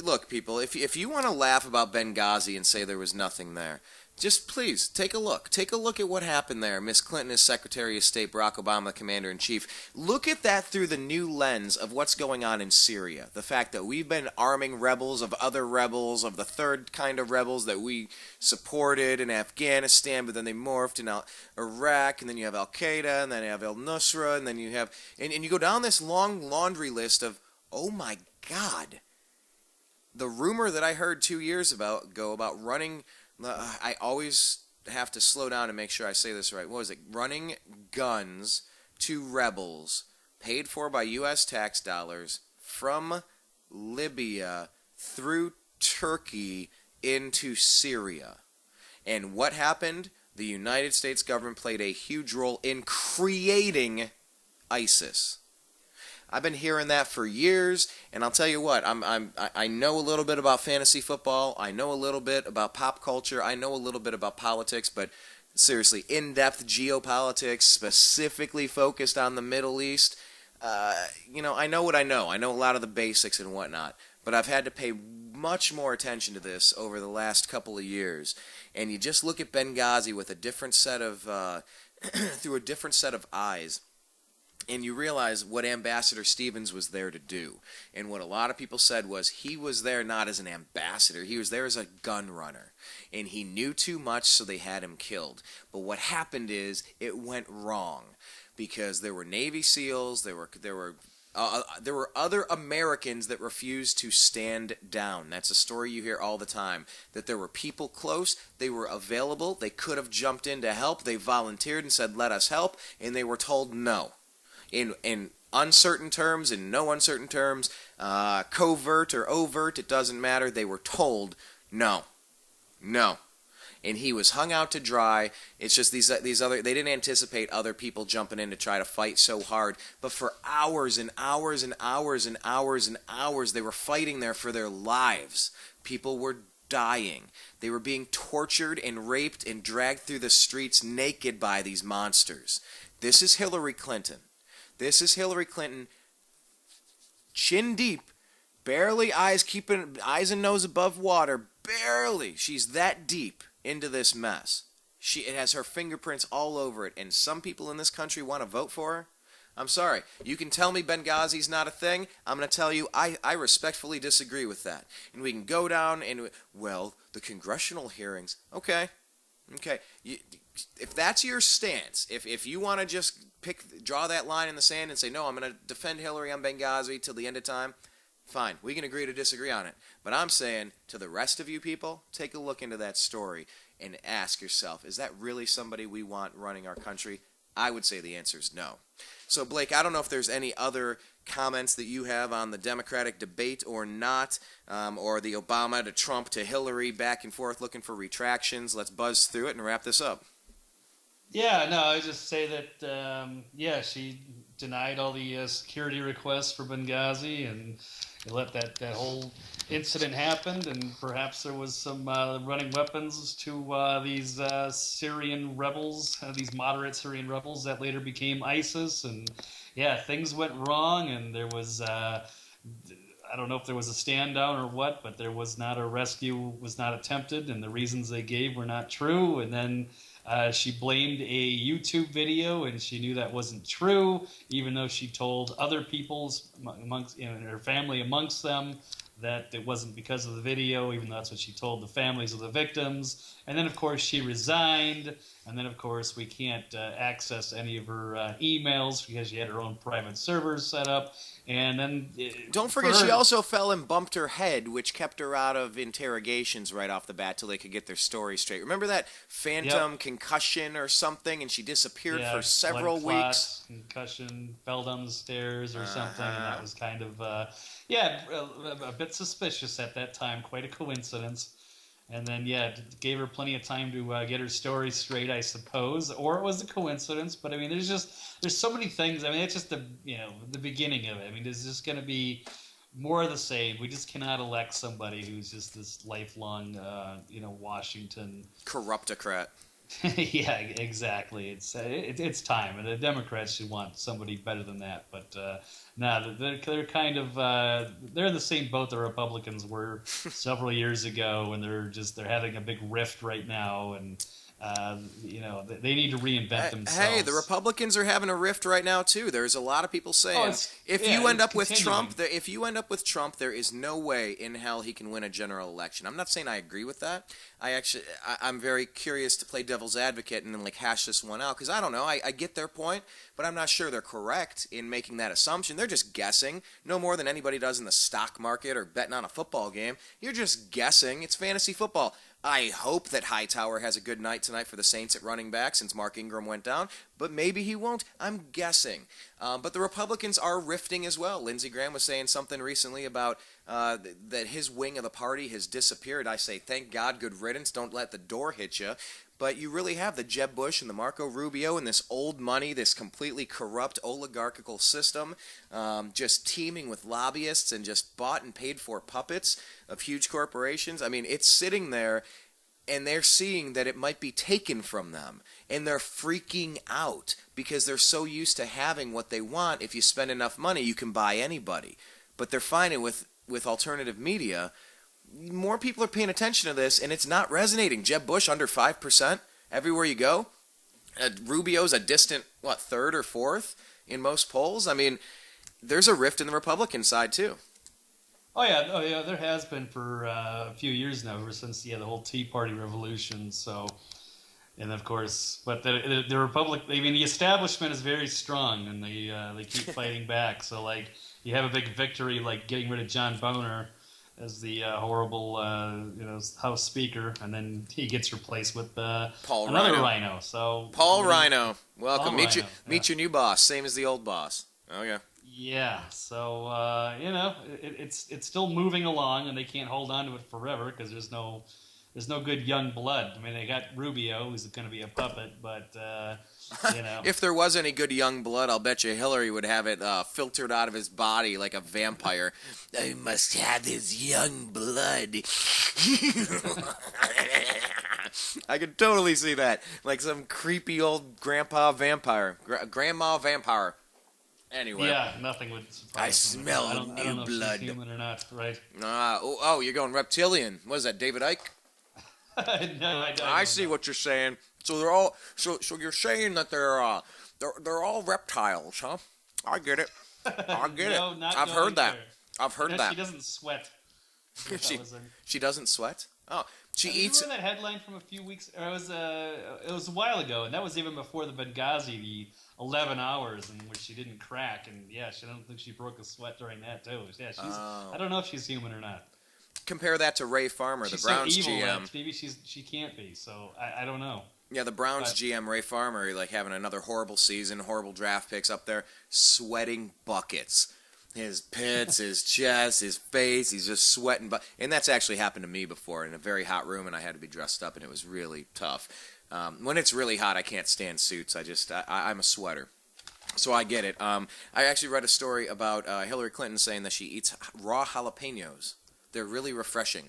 look, people, if you want to laugh about Benghazi and say there was nothing there, just please take a look. Take a look at what happened there. Miss Clinton is Secretary of State, Barack Obama, Commander-in-Chief. Look at that through the new lens of what's going on in Syria. The fact that we've been arming rebels of other rebels, of the third kind of rebels that we supported in Afghanistan, but then they morphed in Iraq, and then you have Al-Qaeda, and then you have al-Nusra, and then you have... And you go down this long laundry list of, oh my God, the rumor that I heard 2 years ago about running... I always have to slow down and make sure I say this right. What was it? Running guns to rebels paid for by U.S. tax dollars from Libya through Turkey into Syria. And what happened? The United States government played a huge role in creating ISIS. I've been hearing that for years, and I'll tell you what, I know a little bit about fantasy football, I know a little bit about pop culture, I know a little bit about politics, but seriously, in-depth geopolitics, specifically focused on the Middle East, I know what I know. I know a lot of the basics and whatnot, but I've had to pay much more attention to this over the last couple of years, and you just look at Benghazi with a different set of, through a different set of eyes. And you realize what Ambassador Stevens was there to do. And what a lot of people said was he was there not as an ambassador. He was there as a gun runner. And he knew too much, so they had him killed. But what happened is it went wrong. Because there were Navy SEALs, there were other Americans that refused to stand down. That's a story you hear all the time. That there were people close, they were available, they could have jumped in to help, they volunteered and said, let us help, and they were told no. In uncertain terms, in no uncertain terms, covert or overt, it doesn't matter. They were told no. And he was hung out to dry. It's just these other, they didn't anticipate other people jumping in to try to fight so hard. But for hours and hours and hours and hours and hours, they were fighting there for their lives. People were dying. They were being tortured and raped and dragged through the streets naked by these monsters. This is Hillary Clinton. This is Hillary Clinton, chin deep, barely eyes and nose above water, barely. She's that deep into this mess. It has her fingerprints all over it, and some people in this country want to vote for her. I'm sorry. You can tell me Benghazi's not a thing. I'm going to tell you I respectfully disagree with that. And we can go down and, well, the congressional hearings. Okay. If that's your stance, if you want to just draw that line in the sand and say, no, I'm going to defend Hillary on Benghazi till the end of time, fine. We can agree to disagree on it. But I'm saying to the rest of you people, take a look into that story and ask yourself, is that really somebody we want running our country? I would say the answer is no. So, Blake, I don't know if there's any other comments that you have on the Democratic debate or not, or the Obama to Trump to Hillary back and forth looking for retractions. Let's buzz through it and wrap this up. Yeah, no, I just say that, she denied all the security requests for Benghazi and let that whole incident happen, and perhaps there was some running weapons to these Syrian rebels, these moderate Syrian rebels that later became ISIS, and yeah, things went wrong, and there was, I don't know if there was a stand down or what, but there was not a rescue, was not attempted, and the reasons they gave were not true. And then she blamed a YouTube video, and she knew that wasn't true, even though she told other people's amongst, you know, her family amongst them, that it wasn't because of the video, even though that's what she told the families of the victims. And then, of course, she resigned. And then, of course, we can't access any of her emails because she had her own private servers set up. And then... Don't forget, she also fell and bumped her head, which kept her out of interrogations right off the bat till they could get their story straight. Remember that phantom concussion or something, and she disappeared for several weeks? Concussion, fell down the stairs or something, and that was kind of, a bit suspicious at that time, quite a coincidence. And then, gave her plenty of time to get her story straight, I suppose, or it was a coincidence. But I mean, there's so many things. I mean, it's just the beginning of it. I mean, there's just going to be more of the same. We just cannot elect somebody who's just this lifelong, Washington corruptocrat. Yeah, exactly. It's time, and the Democrats should want somebody better than that. But they're kind of they're in the same boat the Republicans were several years ago, and they're having a big rift right now, and they need to reinvent themselves. Hey, the Republicans are having a rift right now too. There's a lot of people saying if you end up with Trump, there is no way in hell he can win a general election. I'm not saying I agree with that. I'm very curious to play devil's advocate and then hash this one out because I don't know. I get their point, but I'm not sure they're correct in making that assumption. They're just guessing, no more than anybody does in the stock market or betting on a football game. You're just guessing. It's fantasy football. I hope that Hightower has a good night tonight for the Saints at running back since Mark Ingram went down, but maybe he won't. I'm guessing. But the Republicans are rifting as well. Lindsey Graham was saying something recently about that his wing of the party has disappeared. I say, thank God, good riddance. Don't let the door hit you. But you really have the Jeb Bush and the Marco Rubio and this old money, this completely corrupt oligarchical system, just teeming with lobbyists and just bought and paid for puppets of huge corporations. I mean, it's sitting there, and they're seeing that it might be taken from them, and they're freaking out because they're so used to having what they want. If you spend enough money, you can buy anybody. But they're finding with alternative media, more people are paying attention to this, and it's not resonating. Jeb Bush under 5% everywhere you go. Rubio's a distant, third or fourth in most polls? I mean, there's a rift in the Republican side, too. Oh yeah, there has been for a few years now, ever since the whole Tea Party revolution. So, and of course, but the the establishment is very strong, and they keep fighting back. So you have a big victory, getting rid of John Boehner as the horrible House Speaker, and then he gets replaced with another Rhino. So Paul Rhino, welcome. Meet your new boss, same as the old boss. Oh yeah. Yeah, so it's still moving along, and they can't hold on to it forever because there's no good young blood. I mean, they got Rubio, who's going to be a puppet, but if there was any good young blood, I'll bet you Hillary would have it filtered out of his body like a vampire. I must have his young blood. I could totally see that, like some creepy old grandpa vampire, grandma vampire. Anyway. Yeah, nothing would surprise me. I smell new blood. I don't know blood. If she's human or not, right? You're going reptilian. What is that, David Icke? No, I see what you're saying. So they're all. So you're saying that they're all reptiles, huh? I get it. I get it. I've heard that. I've heard that. She doesn't sweat. She doesn't sweat. Oh, she eats. Remember that headline from a few weeks? Or it was a while ago, and that was even before the Benghazi, the 11 hours in which she didn't crack, and I don't think she broke a sweat during that too. Yeah, I don't know if she's human or not. Compare that to Ray Farmer, the Browns so evil, GM. Maybe she can't be. So I don't know. Yeah, the Browns GM Ray Farmer, having another horrible season, horrible draft picks up there, sweating buckets. His pits, his chest, his face, he's just sweating. And that's actually happened to me before in a very hot room, and I had to be dressed up, and it was really tough. When it's really hot, I can't stand suits. I'm a sweater. So I get it. I actually read a story about Hillary Clinton saying that she eats raw jalapenos. They're really refreshing.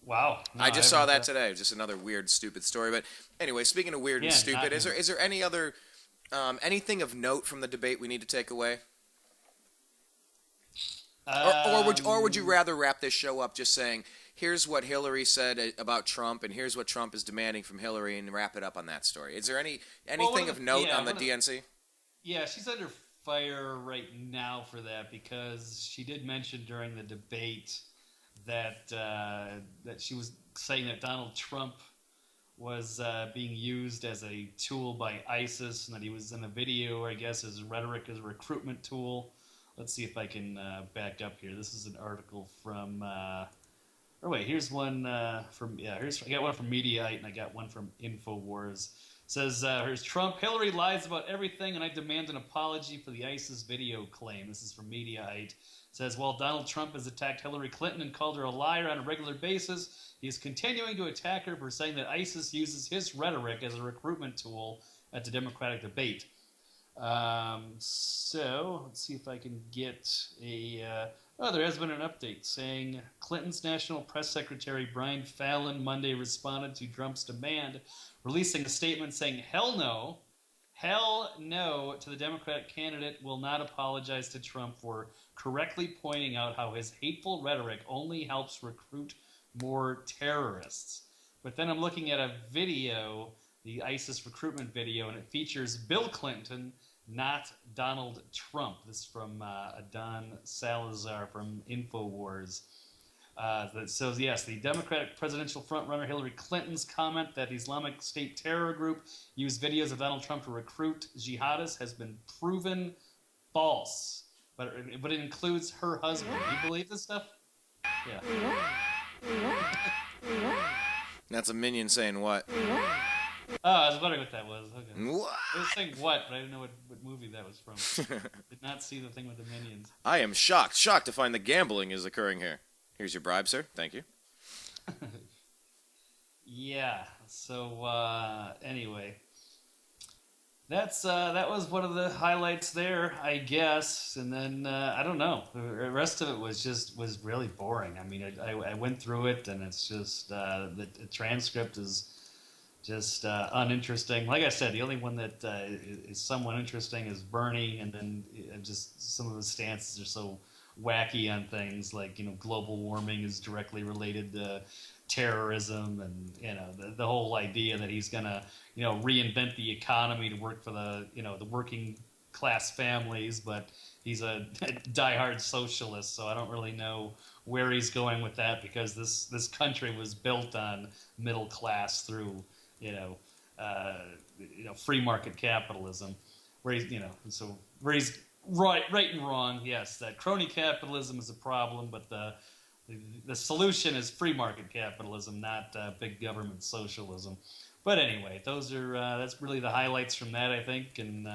Wow. No, I just saw that today. Just another weird, stupid story. But anyway, speaking of weird and stupid, is there any other anything of note from the debate we need to take away? Or would you rather wrap this show up just saying, here's what Hillary said about Trump, and here's what Trump is demanding from Hillary, and wrap it up on that story? Is there anything of note on the DNC? Yeah, she's under fire right now for that because she did mention during the debate that that she was saying that Donald Trump was being used as a tool by ISIS, and that he was in a video, I guess, as rhetoric as a recruitment tool. Let's see if I can back up here. This is an article from. Here's one from. Yeah, I got one from Mediaite and I got one from Infowars. It says here's Trump. Hillary lies about everything, and I demand an apology for the ISIS video claim. This is from Mediaite. It says while Donald Trump has attacked Hillary Clinton and called her a liar on a regular basis, he is continuing to attack her for saying that ISIS uses his rhetoric as a recruitment tool at the Democratic debate. So let's see if I can get a. There has been an update saying Clinton's National Press Secretary Brian Fallon Monday responded to Trump's demand, releasing a statement saying, hell no to the Democratic candidate will not apologize to Trump for correctly pointing out how his hateful rhetoric only helps recruit more terrorists. But then I'm looking at a video, the ISIS recruitment video, and it features Bill Clinton, not Donald Trump. This is from Adon Salazar from Infowars. That says, yes, the Democratic presidential frontrunner Hillary Clinton's comment that the Islamic State terror group used videos of Donald Trump to recruit jihadists has been proven false. But it includes her husband. Do you believe this stuff? Yeah. That's a minion saying what? Oh, I was wondering what that was. Okay. What? I was saying what, but I didn't know what movie that was from. Did not see the thing with the minions. I am shocked to find that gambling is occurring here. Here's your bribe, sir. Thank you. Yeah. So anyway, that was one of the highlights there, I guess. And then I don't know. The rest of it was really boring. I mean, I went through it, and it's just the transcript is just uninteresting. Like I said, the only one that is somewhat interesting is Bernie, and then just some of his stances are so wacky on things like, global warming is directly related to terrorism, and the whole idea that he's gonna reinvent the economy to work for the the working class families, but he's a diehard socialist, so I don't really know where he's going with that, because this country was built on middle class through free market capitalism, where he's right and wrong. Yes, that crony capitalism is a problem, but the solution is free market capitalism, not big government socialism. But anyway, those are that's really the highlights from that, I think. And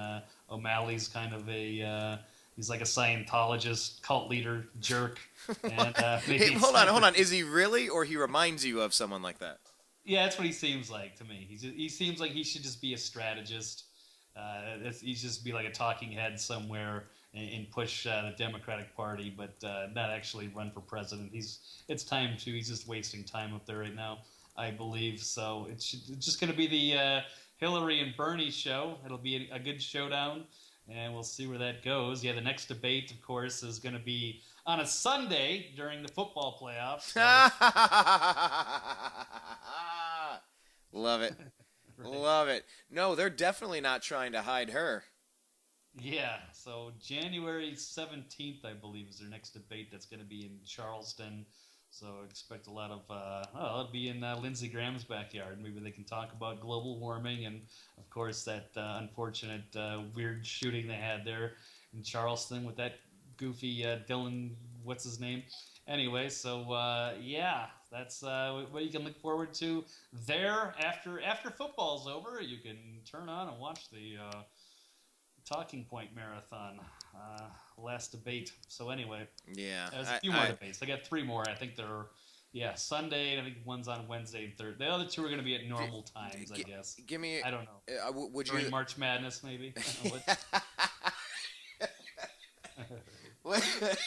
O'Malley's kind of he's like a Scientologist, cult leader, jerk. And hey, hold on. Is he really, or he reminds you of someone like that? Yeah, that's what he seems like to me. He seems like he should just be a strategist. He should just be like a talking head somewhere and push the Democratic Party, but not actually run for president. It's time to. He's just wasting time up there right now, I believe. So it's just going to be the Hillary and Bernie show. It'll be a good showdown, and we'll see where that goes. Yeah, the next debate, of course, is going to be on a Sunday during the football playoffs. So. Love it. Right. Love it. No, they're definitely not trying to hide her. Yeah, so January 17th, I believe, is their next debate. That's going to be in Charleston. So expect a lot of, it'll be in Lindsey Graham's backyard. Maybe they can talk about global warming and, of course, that unfortunate weird shooting they had there in Charleston with that goofy Dylan, what's his name? Anyway, so yeah, that's what you can look forward to there. After football's over, you can turn on and watch the Talking Point Marathon, last debate. So anyway, yeah, there's a few more debates. I got 3 more. I think they're Sunday, and I think one's on Wednesday and Thursday. The other 2 are going to be at normal times, I guess. Give me. I don't know. Would During you March Madness, maybe?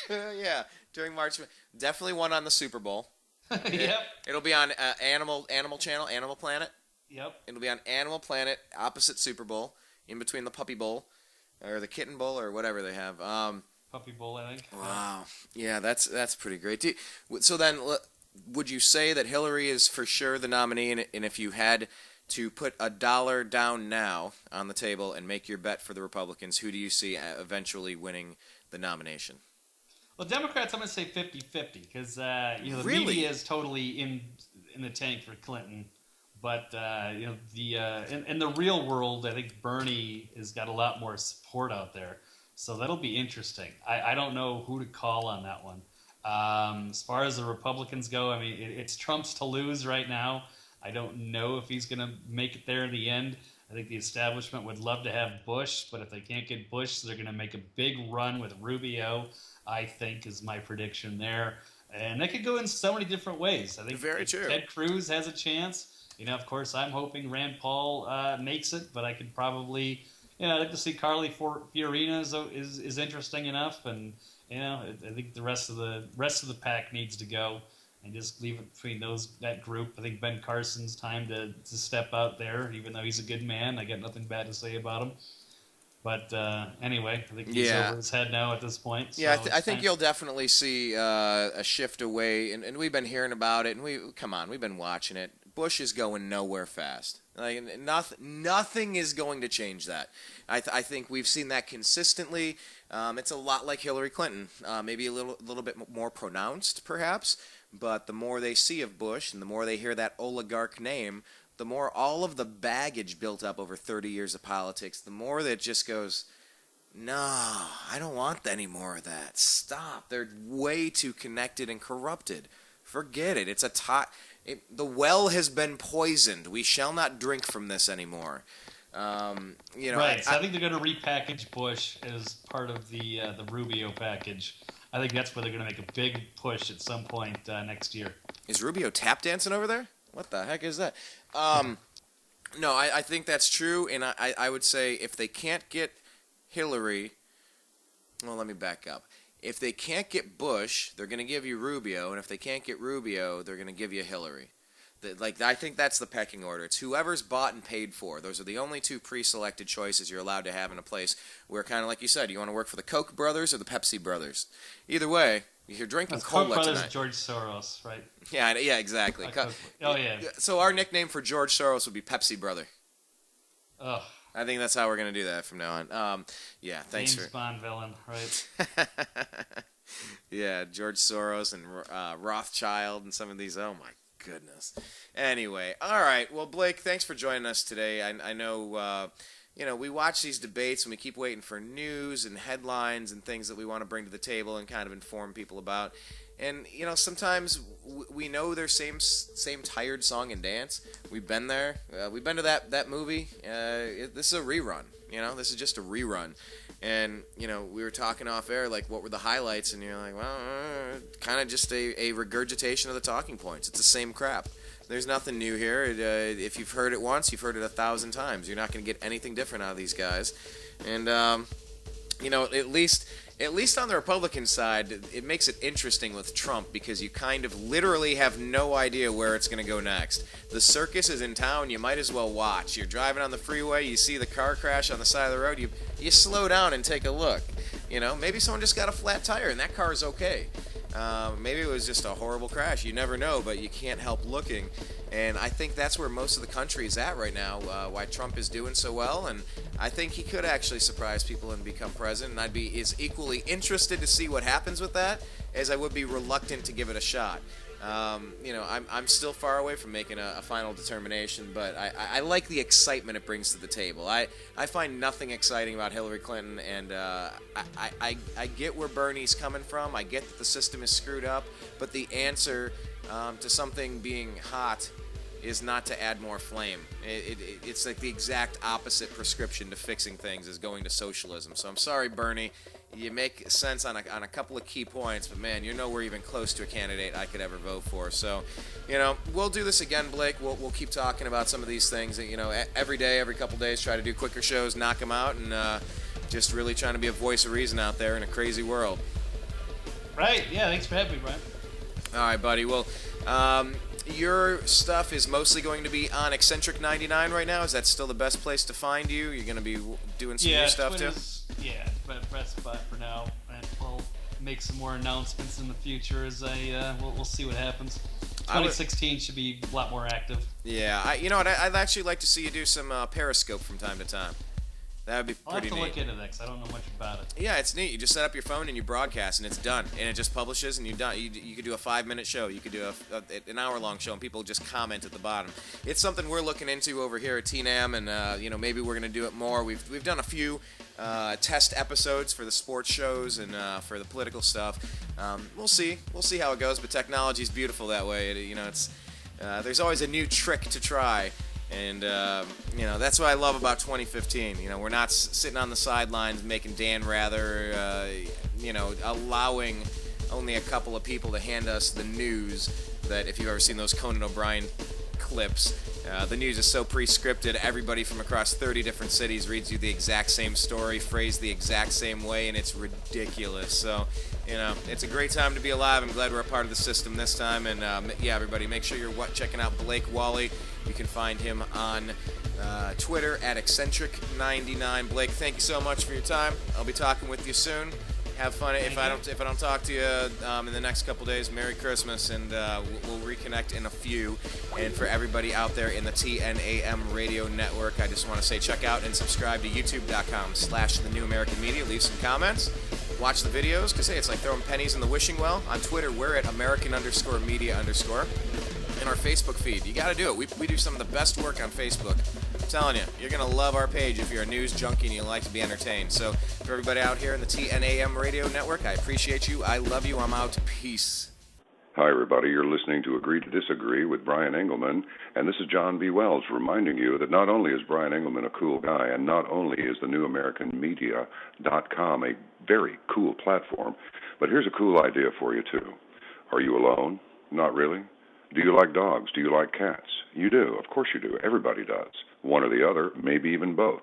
Yeah, during March. Definitely one on the Super Bowl. Yep. It'll be on Animal Channel, Animal Planet. Yep. It'll be on Animal Planet, opposite Super Bowl, in between the Puppy Bowl, or the Kitten Bowl, or whatever they have. Puppy Bowl, I think. Wow. Yeah, that's pretty great. So then, would you say that Hillary is for sure the nominee, and if you had to put $1 down now on the table and make your bet for the Republicans, who do you see eventually winning the nomination? Well, Democrats, I'm going to say 50-50 because the Really? media is totally in the tank for Clinton. But in the real world, I think Bernie has got a lot more support out there. So that'll be interesting. I don't know who to call on that one. As far as the Republicans go, I mean, it's Trump's to lose right now. I don't know if he's going to make it there in the end. I think the establishment would love to have Bush, but if they can't get Bush, they're going to make a big run with Rubio, I think, is my prediction there. And that could go in so many different ways. I think Very true. Ted Cruz has a chance. Of course, I'm hoping Rand Paul makes it, but I could probably, I'd like to see Carly Fiorina is interesting enough, and I think the rest of the pack needs to go, and just leave it between that group. I think Ben Carson's time to step out there, even though he's a good man. I got nothing bad to say about him. But anyway, I think he's over his head now at this point. So yeah, I think you'll definitely see a shift away, and we've been hearing about it, and we've been watching it. Bush is going nowhere fast. Like nothing is going to change that. I think we've seen that consistently. It's a lot like Hillary Clinton, maybe a little bit more pronounced, perhaps. But the more they see of Bush, and the more they hear that oligarch name, the more all of the baggage built up over 30 years of politics, the more that just goes, no, I don't want any more of that. Stop. They're way too connected and corrupted. Forget it. It's the well has been poisoned. We shall not drink from this anymore. Right. So I think they're going to repackage Bush as part of the Rubio package. I think that's where they're going to make a big push at some point next year. Is Rubio tap dancing over there? What the heck is that? No, I think that's true, and I would say if they can't get Hillary, well, let me back up. If they can't get Bush, they're going to give you Rubio, and if they can't get Rubio, they're going to give you Hillary. I think that's the pecking order. It's whoever's bought and paid for. Those are the only two pre-selected choices you're allowed to have in a place where, kind of like you said, you want to work for the Koch brothers or the Pepsi brothers. Either way, you're drinking cola Koch brothers, tonight. George Soros, right? Yeah, exactly. Oh, yeah. So our nickname for George Soros would be Pepsi Brother. Oh. I think that's how we're going to do that from now on. Yeah, thanks James Bond villain, right? Yeah, George Soros and Rothschild and some of these. Oh, my goodness. Anyway, all right. Well, Blake, thanks for joining us today. I know, we watch these debates and we keep waiting for news and headlines and things that we want to bring to the table and kind of inform people about. And, sometimes we know their same tired song and dance. We've been there. We've been to that movie. This is a rerun. This is just a rerun. And, we were talking off air, like, what were the highlights? And you're like, well, kind of just a regurgitation of the talking points. It's the same crap. There's nothing new here. If you've heard it once, you've heard it 1,000 times. You're not going to get anything different out of these guys. And, at least on the Republican side, it makes it interesting with Trump because you kind of literally have no idea where it's going to go next. The circus is in town. You might as well watch. You're driving on the freeway. You see the car crash on the side of the road. You slow down and take a look. Maybe someone just got a flat tire and that car is okay. Maybe it was just a horrible crash. You never know, but you can't help looking. And I think that's where most of the country is at right now, why Trump is doing so well. And I think he could actually surprise people and become president. And I'd be as equally interested to see what happens with that as I would be reluctant to give it a shot. I'm still far away from making a final determination, but I like the excitement it brings to the table. I find nothing exciting about Hillary Clinton, and I get where Bernie's coming from. I get that the system is screwed up, but the answer to something being hot is not to add more flame. It's like the exact opposite prescription to fixing things is going to socialism. So I'm sorry, Bernie. You make sense on a couple of key points, but man, you're nowhere even close to a candidate I could ever vote for. So, we'll do this again, Blake. We'll keep talking about some of these things. Every day, every couple days, try to do quicker shows, knock them out, and just really trying to be a voice of reason out there in a crazy world. Right. Yeah. Thanks for having me, Brian. All right, buddy. Well, your stuff is mostly going to be on Eccentric 99 right now. Is that still the best place to find you? You're going to be doing some new stuff too? Yeah, but best spot for now. we'll make some more announcements in the future as we'll see what happens. 2016 should be a lot more active. Yeah, you know what? I'd actually like to see you do some Periscope from time to time. That would be pretty neat. I'll have to look into that because I don't know much about it. Yeah, it's neat. You just set up your phone and you broadcast, and it's done. And it just publishes, and you're done. You could do a 5-minute show. You could do an hour-long show, and people just comment at the bottom. It's something we're looking into over here at TNAM, and maybe we're going to do it more. We've done a few test episodes for the sports shows and for the political stuff. We'll see how it goes. But technology is beautiful that way. It's there's always a new trick to try. And, that's what I love about 2015. We're not sitting on the sidelines making Dan Rather, allowing only a couple of people to hand us the news that if you've ever seen those Conan O'Brien clips, the news is so pre-scripted. Everybody from across 30 different cities reads you the exact same story, phrased the exact same way, and it's ridiculous. So, it's a great time to be alive. I'm glad we're a part of the system this time. And, everybody, make sure you're checking out Blake Walley. You can find him on Twitter at eccentric99. Blake, thank you so much for your time. I'll be talking with you soon. Have fun. If I don't talk to you in the next couple days, Merry Christmas, and we'll reconnect in a few. And for everybody out there in the TNAM Radio Network, I just want to say check out and subscribe to youtube.com/The New American Media. Leave some comments. Watch the videos, because, hey, it's like throwing pennies in the wishing well. On Twitter, we're at American_media_. In our Facebook feed. You got to do it. We do some of the best work on Facebook. I'm telling you, you're going to love our page if you're a news junkie and you like to be entertained. So for everybody out here in the TNAM Radio Network, I appreciate you. I love you. I'm out. Peace. Hi, everybody. You're listening to Agree to Disagree with Brian Engelman, and this is John B. Wells reminding you that not only is Brian Engelman a cool guy, and not only is the newamericanmedia.com a very cool platform, but here's a cool idea for you, too. Are you alone? Not really. Do you like dogs? Do you like cats? You do. Of course you do. Everybody does. One or the other, maybe even both.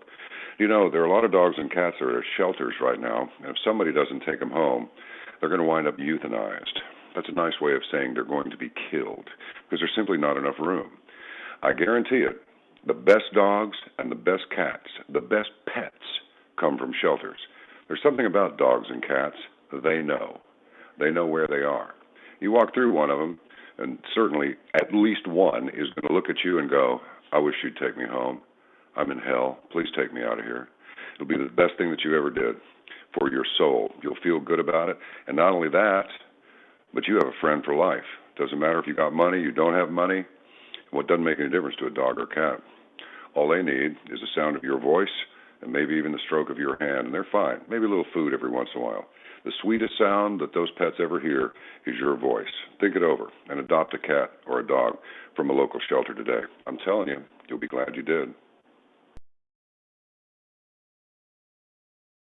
There are a lot of dogs and cats that are at shelters right now, and if somebody doesn't take them home, they're going to wind up euthanized. That's a nice way of saying they're going to be killed, because there's simply not enough room. I guarantee it, the best dogs and the best cats, the best pets, come from shelters. There's something about dogs and cats. They know. They know where they are. You walk through one of them, and certainly at least one is going to look at you and go, I wish you'd take me home. I'm in hell. Please take me out of here. It'll be the best thing that you ever did for your soul. You'll feel good about it. And not only that, but you have a friend for life. Doesn't matter if you got money, you don't have money. Well, it doesn't make any difference to a dog or cat. All they need is the sound of your voice and maybe even the stroke of your hand, and they're fine. Maybe a little food every once in a while. The sweetest sound that those pets ever hear is your voice. Think it over and adopt a cat or a dog from a local shelter today. I'm telling you, you'll be glad you did.